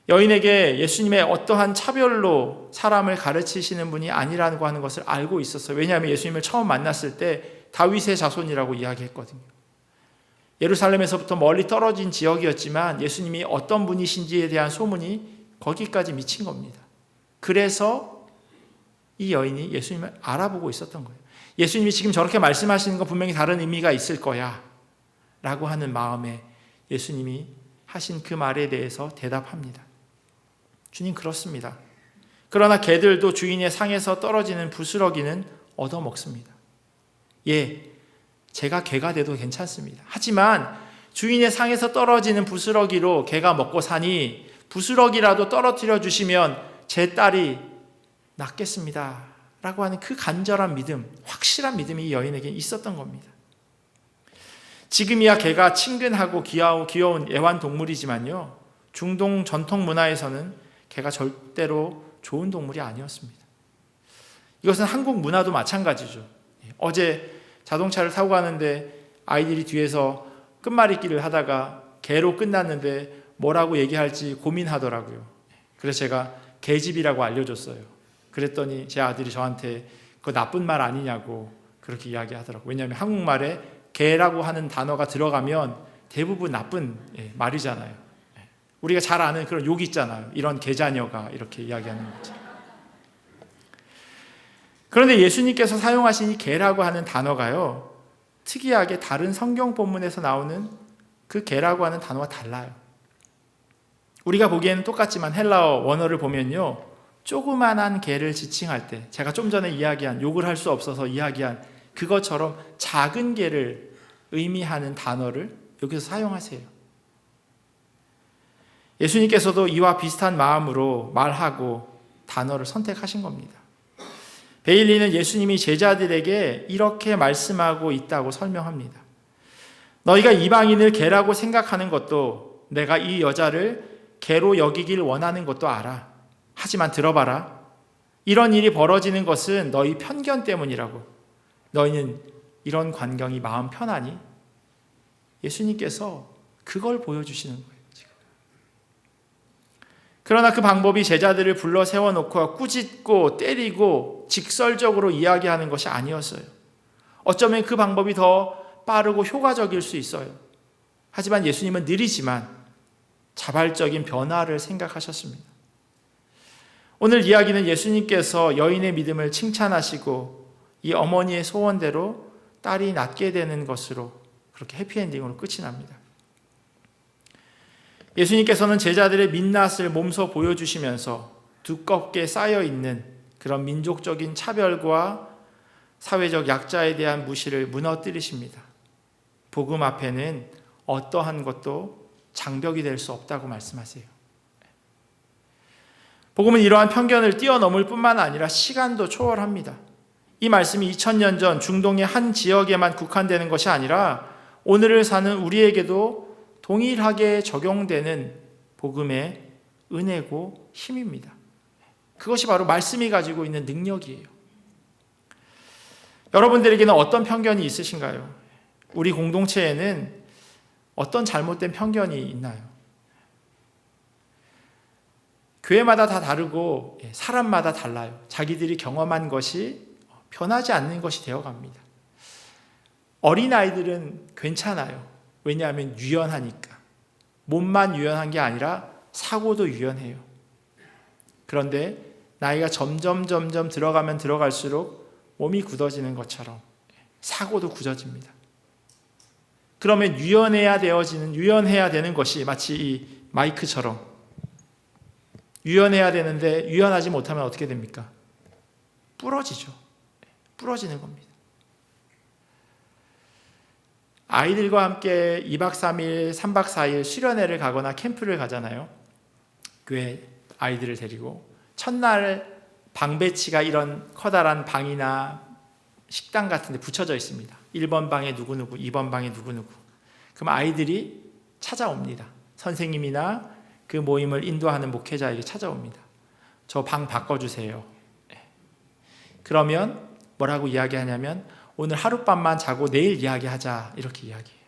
여인에게 예수님의 어떠한 차별로 사람을 가르치시는 분이 아니라고 하는 것을 알고 있었어요. 왜냐하면 예수님을 처음 만났을 때 다윗의 자손이라고 이야기했거든요. 예루살렘에서부터 멀리 떨어진 지역이었지만 예수님이 어떤 분이신지에 대한 소문이 거기까지 미친 겁니다. 그래서 이 여인이 예수님을 알아보고 있었던 거예요. 예수님이 지금 저렇게 말씀하시는 거 분명히 다른 의미가 있을 거야 라고 하는 마음에 예수님이 하신 그 말에 대해서 대답합니다. 주님, 그렇습니다. 그러나 개들도 주인의 상에서 떨어지는 부스러기는 얻어먹습니다. 예, 제가 개가 돼도 괜찮습니다. 하지만 주인의 상에서 떨어지는 부스러기로 개가 먹고 사니 부스러기라도 떨어뜨려 주시면 제 딸이 낫겠습니다 라고 하는 그 간절한 믿음, 확실한 믿음이 이 여인에게 있었던 겁니다. 지금이야 개가 친근하고 귀여운 애완동물이지만요, 중동 전통 문화에서는 개가 절대로 좋은 동물이 아니었습니다. 이것은 한국 문화도 마찬가지죠. 어제 자동차를 타고 가는데 아이들이 뒤에서 끝말잇기를 하다가 개로 끝났는데 뭐라고 얘기할지 고민하더라고요. 그래서 제가 개집이라고 알려줬어요. 그랬더니 제 아들이 저한테 그거 나쁜 말 아니냐고 그렇게 이야기하더라고요. 왜냐하면 한국말에 개라고 하는 단어가 들어가면 대부분 나쁜 말이잖아요. 우리가 잘 아는 그런 욕 있잖아요. 이런 개자녀가 이렇게 이야기하는 거죠. 그런데 예수님께서 사용하신 이 개라고 하는 단어가요, 특이하게 다른 성경 본문에서 나오는 그 개라고 하는 단어와 달라요. 우리가 보기에는 똑같지만 헬라어 원어를 보면요, 조그만한 개를 지칭할 때, 제가 좀 전에 이야기한, 욕을 할 수 없어서 이야기한 그것처럼 작은 개를 의미하는 단어를 여기서 사용하세요. 예수님께서도 이와 비슷한 마음으로 말하고 단어를 선택하신 겁니다. 베일리는 예수님이 제자들에게 이렇게 말씀하고 있다고 설명합니다. 너희가 이방인을 개라고 생각하는 것도 내가 이 여자를 개로 여기길 원하는 것도 알아. 하지만 들어봐라. 이런 일이 벌어지는 것은 너희 편견 때문이라고. 너희는 이런 광경이 마음 편하니? 예수님께서 그걸 보여주시는 거예요. 지금. 그러나 그 방법이 제자들을 불러 세워놓고 꾸짖고 때리고 직설적으로 이야기하는 것이 아니었어요. 어쩌면 그 방법이 더 빠르고 효과적일 수 있어요. 하지만 예수님은 느리지만 자발적인 변화를 생각하셨습니다. 오늘 이야기는 예수님께서 여인의 믿음을 칭찬하시고 이 어머니의 소원대로 딸이 낫게 되는 것으로 그렇게 해피엔딩으로 끝이 납니다. 예수님께서는 제자들의 민낯을 몸소 보여주시면서 두껍게 쌓여있는 그런 민족적인 차별과 사회적 약자에 대한 무시를 무너뜨리십니다. 복음 앞에는 어떠한 것도 장벽이 될 수 없다고 말씀하세요. 복음은 이러한 편견을 뛰어넘을 뿐만 아니라 시간도 초월합니다. 이 말씀이 2000년 전 중동의 한 지역에만 국한되는 것이 아니라 오늘을 사는 우리에게도 동일하게 적용되는 복음의 은혜고 힘입니다. 그것이 바로 말씀이 가지고 있는 능력이에요. 여러분들에게는 어떤 편견이 있으신가요? 우리 공동체에는 어떤 잘못된 편견이 있나요? 교회마다 다 다르고 사람마다 달라요. 자기들이 경험한 것이 변하지 않는 것이 되어갑니다. 어린아이들은 괜찮아요. 왜냐하면 유연하니까. 몸만 유연한 게 아니라 사고도 유연해요. 그런데 나이가 점점 들어가면 들어갈수록 몸이 굳어지는 것처럼 사고도 굳어집니다. 그러면 유연해야 되는 것이 마치 이 마이크처럼 유연해야 되는데 유연하지 못하면 어떻게 됩니까? 부러지죠. 부러지는 겁니다. 아이들과 함께 2박 3일, 3박 4일 수련회를 가거나 캠프를 가잖아요. 교회 아이들을 데리고 첫날 방 배치가 이런 커다란 방이나 식당 같은 데 붙여져 있습니다. 1번 방에 누구누구, 2번 방에 누구누구. 그럼 아이들이 찾아옵니다. 선생님이나 그 모임을 인도하는 목회자에게 찾아옵니다. 저 방 바꿔주세요. 그러면 뭐라고 이야기하냐면 오늘 하룻밤만 자고 내일 이야기하자 이렇게 이야기해요.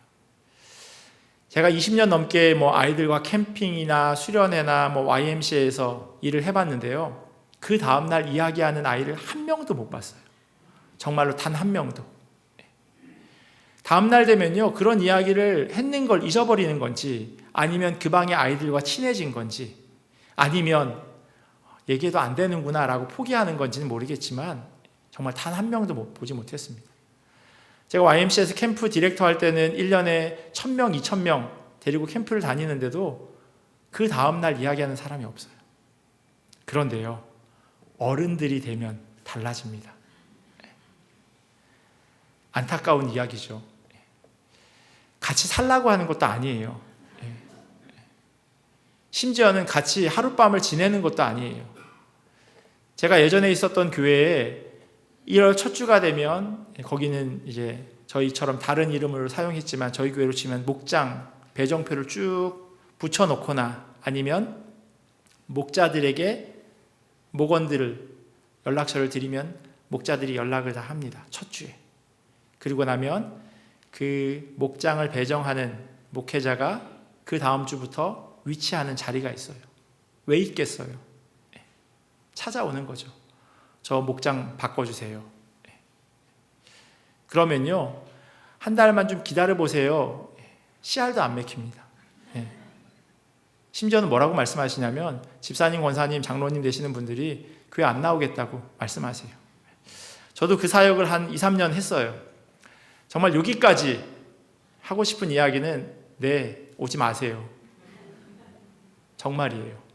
제가 20년 넘게 아이들과 캠핑이나 수련회나 YMCA에서 일을 해봤는데요. 그 다음날 이야기하는 아이를 한 명도 못 봤어요. 정말로 단 한 명도. 다음날 되면요, 그런 이야기를 했는 걸 잊어버리는 건지, 아니면 그 방의 아이들과 친해진 건지, 아니면 얘기해도 안 되는구나 라고 포기하는 건지는 모르겠지만 정말 단 한 명도 보지 못했습니다. 제가 YMCA에서 캠프 디렉터 할 때는 1년에 1000명, 2000명 데리고 캠프를 다니는데도 그 다음날 이야기하는 사람이 없어요. 그런데요, 어른들이 되면 달라집니다. 안타까운 이야기죠. 같이 살라고 하는 것도 아니에요. 심지어는 같이 하룻밤을 지내는 것도 아니에요. 제가 예전에 있었던 교회에 1월 첫 주가 되면 거기는 이제 저희처럼 다른 이름으로 사용했지만 저희 교회로 치면 목장 배정표를 쭉 붙여놓거나 아니면 목자들에게 목원들을 연락처를 드리면 목자들이 연락을 다 합니다. 첫 주에. 그리고 나면 그 목장을 배정하는 목회자가 그 다음 주부터 위치하는 자리가 있어요. 왜 있겠어요? 찾아오는 거죠. 저 목장 바꿔주세요. 그러면요, 한 달만 좀 기다려보세요. 씨알도 안 맥힙니다. 심지어는 뭐라고 말씀하시냐면 집사님, 권사님, 장로님 되시는 분들이 교회 안 나오겠다고 말씀하세요. 저도 그 사역을 한 2, 3년 했어요. 정말 여기까지 하고 싶은 이야기는 오지 마세요. 정말이에요.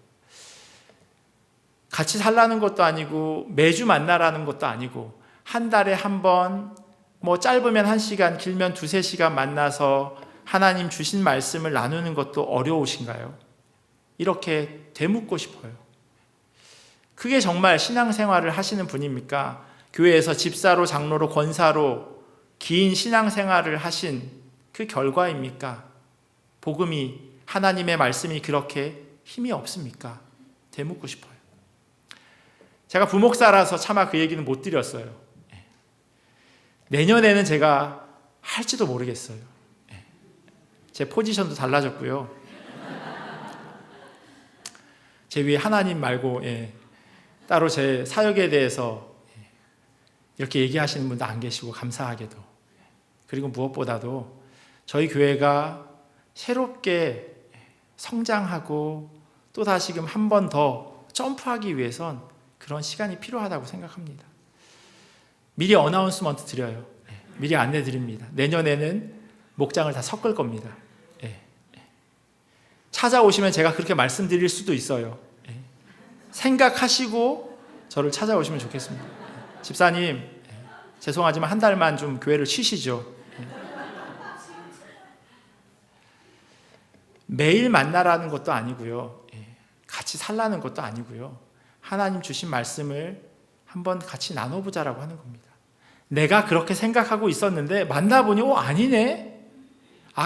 같이 살라는 것도 아니고 매주 만나라는 것도 아니고 한 달에 한 번, 짧으면 1시간, 길면 2-3시간 만나서 하나님 주신 말씀을 나누는 것도 어려우신가요? 이렇게 되묻고 싶어요. 그게 정말 신앙생활을 하시는 분입니까? 교회에서 집사로, 장로로, 권사로 긴 신앙생활을 하신 그 결과입니까? 복음이, 하나님의 말씀이 그렇게 힘이 없습니까? 되묻고 싶어요. 제가 부목사라서 차마 그 얘기는 못 드렸어요. 내년에는 제가 할지도 모르겠어요. 제 포지션도 달라졌고요. 제 위에 하나님 말고 따로 제 사역에 대해서 이렇게 얘기하시는 분도 안 계시고 감사하게도. 그리고 무엇보다도 저희 교회가 새롭게 성장하고 또 다시금 한 번 더 점프하기 위해선 그런 시간이 필요하다고 생각합니다. 미리 어나운스먼트 드려요. 미리 안내 드립니다. 내년에는 목장을 다 섞을 겁니다. 찾아오시면 제가 그렇게 말씀드릴 수도 있어요. 생각하시고 저를 찾아오시면 좋겠습니다. 집사님, 죄송하지만 한 달만 좀 교회를 쉬시죠. 매일 만나라는 것도 아니고요. 같이 살라는 것도 아니고요. 하나님 주신 말씀을 한번 같이 나눠보자라고 하는 겁니다. 내가 그렇게 생각하고 있었는데 만나보니 아니네.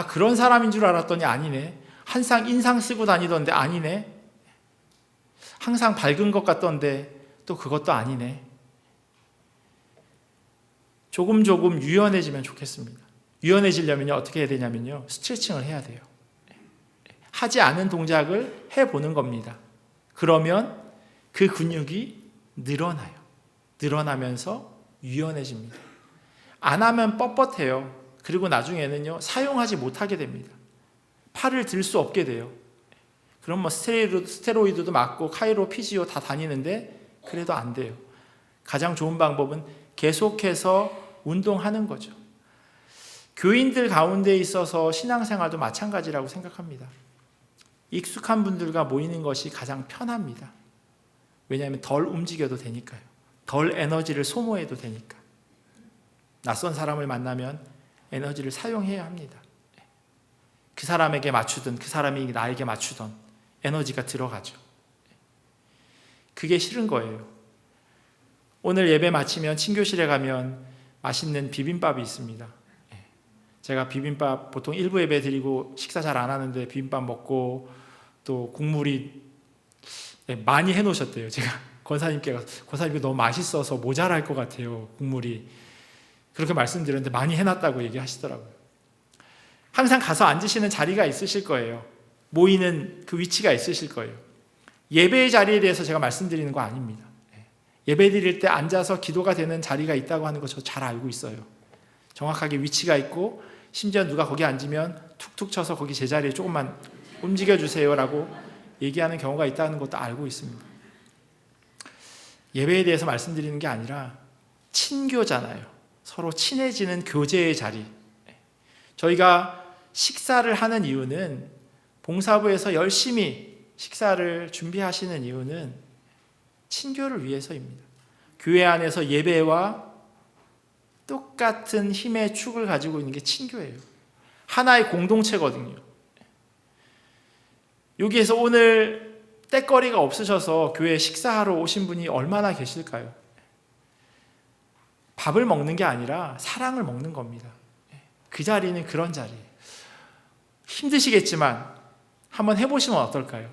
그런 사람인 줄 알았더니 아니네. 항상 인상 쓰고 다니던데 아니네. 항상 밝은 것 같던데 또 그것도 아니네. 조금 유연해지면 좋겠습니다. 유연해지려면 어떻게 해야 되냐면요. 스트레칭을 해야 돼요. 하지 않은 동작을 해보는 겁니다. 그러면 그 근육이 늘어나요. 늘어나면서 유연해집니다. 안 하면 뻣뻣해요. 그리고 나중에는요, 사용하지 못하게 됩니다. 팔을 들 수 없게 돼요. 그럼 스테로이드도 맞고 카이로, 피지오 다 다니는데 그래도 안 돼요. 가장 좋은 방법은 계속해서 운동하는 거죠. 교인들 가운데 있어서 신앙생활도 마찬가지라고 생각합니다. 익숙한 분들과 모이는 것이 가장 편합니다. 왜냐하면 덜 움직여도 되니까요. 덜 에너지를 소모해도 되니까. 낯선 사람을 만나면 에너지를 사용해야 합니다. 그 사람에게 맞추든 그 사람이 나에게 맞추던 에너지가 들어가죠. 그게 싫은 거예요. 오늘 예배 마치면 친교실에 가면 맛있는 비빔밥이 있습니다. 제가 비빔밥 보통 일부 예배 드리고 식사 잘 안 하는데 비빔밥 먹고 또 국물이 많이 해놓으셨대요. 제가 권사님께 권사님께 너무 맛있어서 모자랄 것 같아요. 국물이. 그렇게 말씀드렸는데 많이 해놨다고 얘기하시더라고요. 항상 가서 앉으시는 자리가 있으실 거예요. 모이는 그 위치가 있으실 거예요. 예배의 자리에 대해서 제가 말씀드리는 거 아닙니다. 예배 드릴 때 앉아서 기도가 되는 자리가 있다고 하는 거 저 잘 알고 있어요. 정확하게 위치가 있고 심지어 누가 거기 앉으면 툭툭 쳐서 거기 제자리에 조금만 움직여주세요라고 얘기하는 경우가 있다는 것도 알고 있습니다. 예배에 대해서 말씀드리는 게 아니라 친교잖아요. 서로 친해지는 교제의 자리. 저희가 식사를 하는 이유는 봉사부에서 열심히 식사를 준비하시는 이유는 친교를 위해서입니다. 교회 안에서 예배와 똑같은 힘의 축을 가지고 있는 게 친교예요. 하나의 공동체거든요. 여기에서 오늘 때거리가 없으셔서 교회에 식사하러 오신 분이 얼마나 계실까요? 밥을 먹는 게 아니라 사랑을 먹는 겁니다. 그 자리는 그런 자리예요. 힘드시겠지만 한번 해보시면 어떨까요?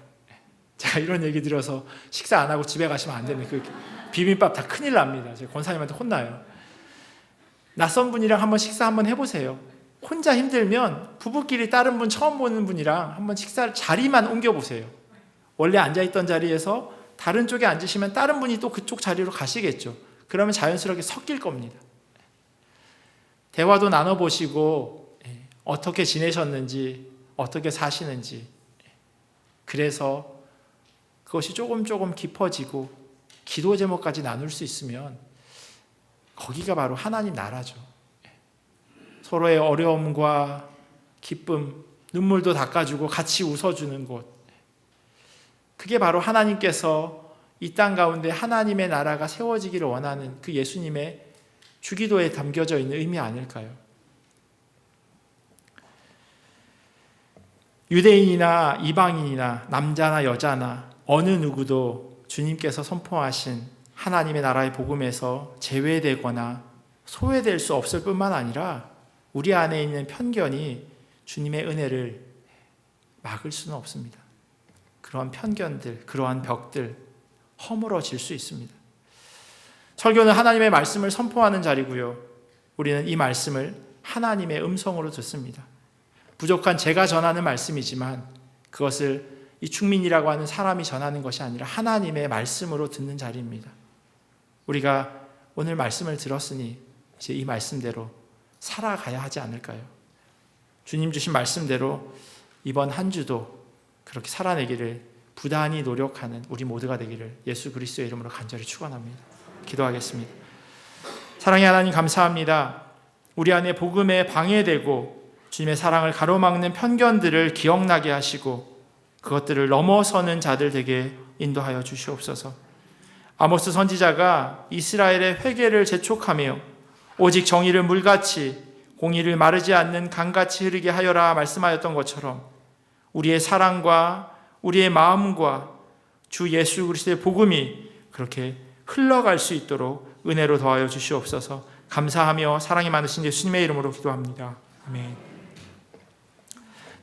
제가 이런 얘기 드려서 식사 안 하고 집에 가시면 안 됩니다. 그 비빔밥 다 큰일 납니다. 제가 권사님한테 혼나요. 낯선 분이랑 한번 식사 한번 해보세요. 혼자 힘들면 부부끼리 다른 분 처음 보는 분이랑 한번 식사를 자리만 옮겨보세요. 원래 앉아있던 자리에서 다른 쪽에 앉으시면 다른 분이 또 그쪽 자리로 가시겠죠. 그러면 자연스럽게 섞일 겁니다. 대화도 나눠보시고 어떻게 지내셨는지 어떻게 사시는지 그래서 그것이 조금 깊어지고 기도 제목까지 나눌 수 있으면 거기가 바로 하나님 나라죠. 서로의 어려움과 기쁨, 눈물도 닦아주고 같이 웃어주는 곳. 그게 바로 하나님께서 이 땅 가운데 하나님의 나라가 세워지기를 원하는 그 예수님의 주기도에 담겨져 있는 의미 아닐까요? 유대인이나 이방인이나 남자나 여자나 어느 누구도 주님께서 선포하신 하나님의 나라의 복음에서 제외되거나 소외될 수 없을 뿐만 아니라 우리 안에 있는 편견이 주님의 은혜를 막을 수는 없습니다. 그러한 편견들, 그러한 벽들 허물어질 수 있습니다. 설교는 하나님의 말씀을 선포하는 자리고요. 우리는 이 말씀을 하나님의 음성으로 듣습니다. 부족한 제가 전하는 말씀이지만 그것을 이충민이라고 하는 사람이 전하는 것이 아니라 하나님의 말씀으로 듣는 자리입니다. 우리가 오늘 말씀을 들었으니 이제 이 말씀대로 살아가야 하지 않을까요? 주님 주신 말씀대로 이번 한 주도 그렇게 살아내기를 부단히 노력하는 우리 모두가 되기를 예수 그리스도의 이름으로 간절히 축원합니다. 기도하겠습니다. 사랑의 하나님, 감사합니다. 우리 안에 복음에 방해되고 주님의 사랑을 가로막는 편견들을 기억나게 하시고 그것들을 넘어서는 자들 되게 인도하여 주시옵소서. 아모스 선지자가 이스라엘의 회개를 재촉하며 오직 정의를 물같이 공의를 마르지 않는 강같이 흐르게 하여라 말씀하였던 것처럼 우리의 사랑과 우리의 마음과 주 예수 그리스도의 복음이 그렇게 흘러갈 수 있도록 은혜로 더하여 주시옵소서. 감사하며 사랑이 많으신 예수님의 이름으로 기도합니다. 아멘.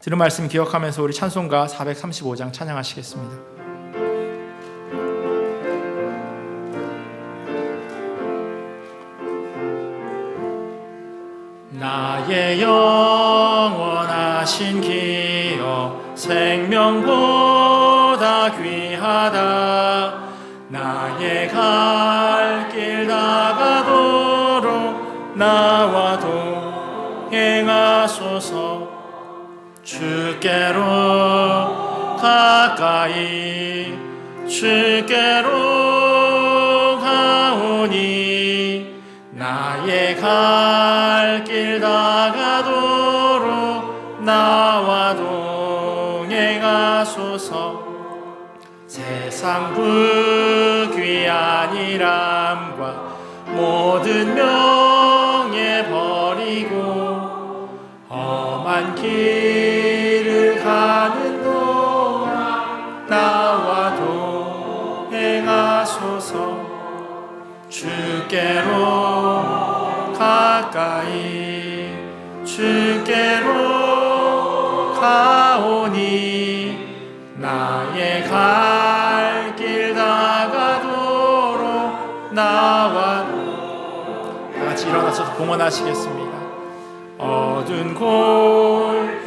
들은 말씀 기억하면서 우리 찬송가 435장 찬양하시겠습니다. 나의 영원하신 기여 생명보다 귀하다. 나의 갈 길 다가도록 나와 동행하소서. 주께로 가까이 주께로 가오니 나의 갈 길 다가도록 나와 동행하소서. 세상 부귀한 일함과 모든 명예 버리고 험한 길을 가는 동안 나와 동행하소서. 주께로 가까이 주께로 가오니 나의 갈 길 다가도록 나와 다 같이 일어나서 봉헌하시겠습니다. 어두운 곳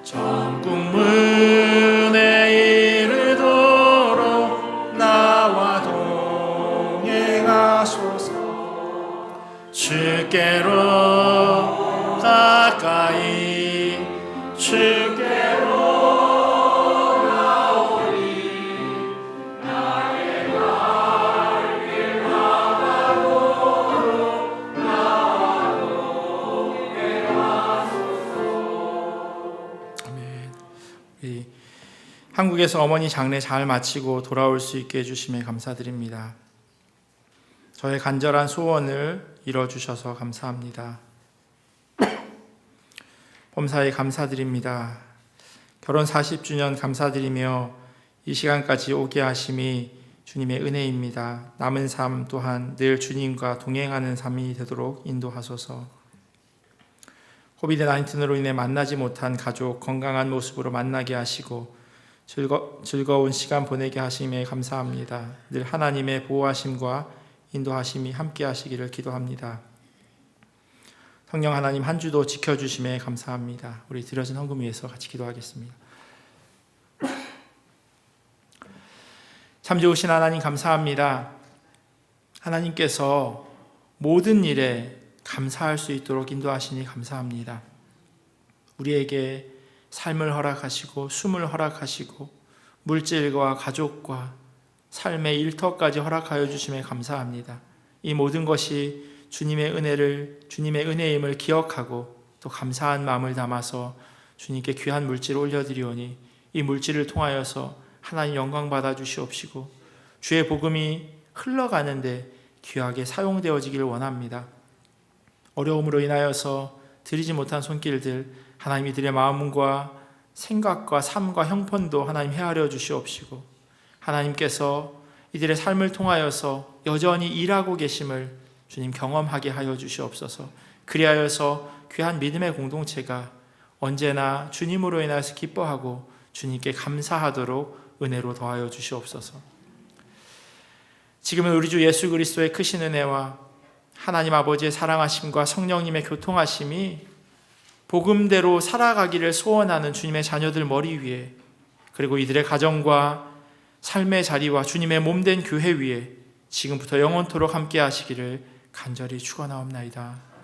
전국 문에 이르도록 나와 동행하소서. 주께로 가까이 주께로 나오니 나의 갈 길 다가도록 나와 동행하소서. 아멘. 우리 한국에서 어머니 장례 잘 마치고 돌아올 수 있게 해주심에 감사드립니다. 저의 간절한 소원을 이뤄주셔서 감사합니다. 범사에 감사드립니다. 결혼 40주년 감사드리며 이 시간까지 오게 하심이 주님의 은혜입니다. 남은 삶 또한 늘 주님과 동행하는 삶이 되도록 인도하소서. 코비드-19으로 인해 만나지 못한 가족 건강한 모습으로 만나게 하시고 즐거운 시간 보내게 하심에 감사합니다. 늘 하나님의 보호하심과 인도하심이 함께 하시기를 기도합니다. 성령 하나님 한 주도 지켜주심에 감사합니다. 우리 드려진 헌금 위해서 같이 기도하겠습니다. 참 좋으신 하나님 감사합니다. 하나님께서 모든 일에 감사할 수 있도록 인도하시니 감사합니다. 우리에게 삶을 허락하시고 숨을 허락하시고 물질과 가족과 삶의 일터까지 허락하여 주심에 감사합니다. 이 모든 것이 주님의 은혜임을 기억하고 또 감사한 마음을 담아서 주님께 귀한 물질을 올려드리오니 이 물질을 통하여서 하나님 영광 받아 주시옵시고 주의 복음이 흘러가는데 귀하게 사용되어지기를 원합니다. 어려움으로 인하여서 드리지 못한 손길들 하나님 이들의 마음과 생각과 삶과 형편도 하나님 헤아려 주시옵시고 하나님께서 이들의 삶을 통하여서 여전히 일하고 계심을 주님 경험하게 하여 주시옵소서. 그리하여서 귀한 믿음의 공동체가 언제나 주님으로 인하여서 기뻐하고 주님께 감사하도록 은혜로 더하여 주시옵소서. 지금은 우리 주 예수 그리스도의 크신 은혜와 하나님 아버지의 사랑하심과 성령님의 교통하심이 복음대로 살아가기를 소원하는 주님의 자녀들 머리 위에 그리고 이들의 가정과 삶의 자리와 주님의 몸된 교회 위에 지금부터 영원토록 함께 하시기를 간절히 축원하옵나이다.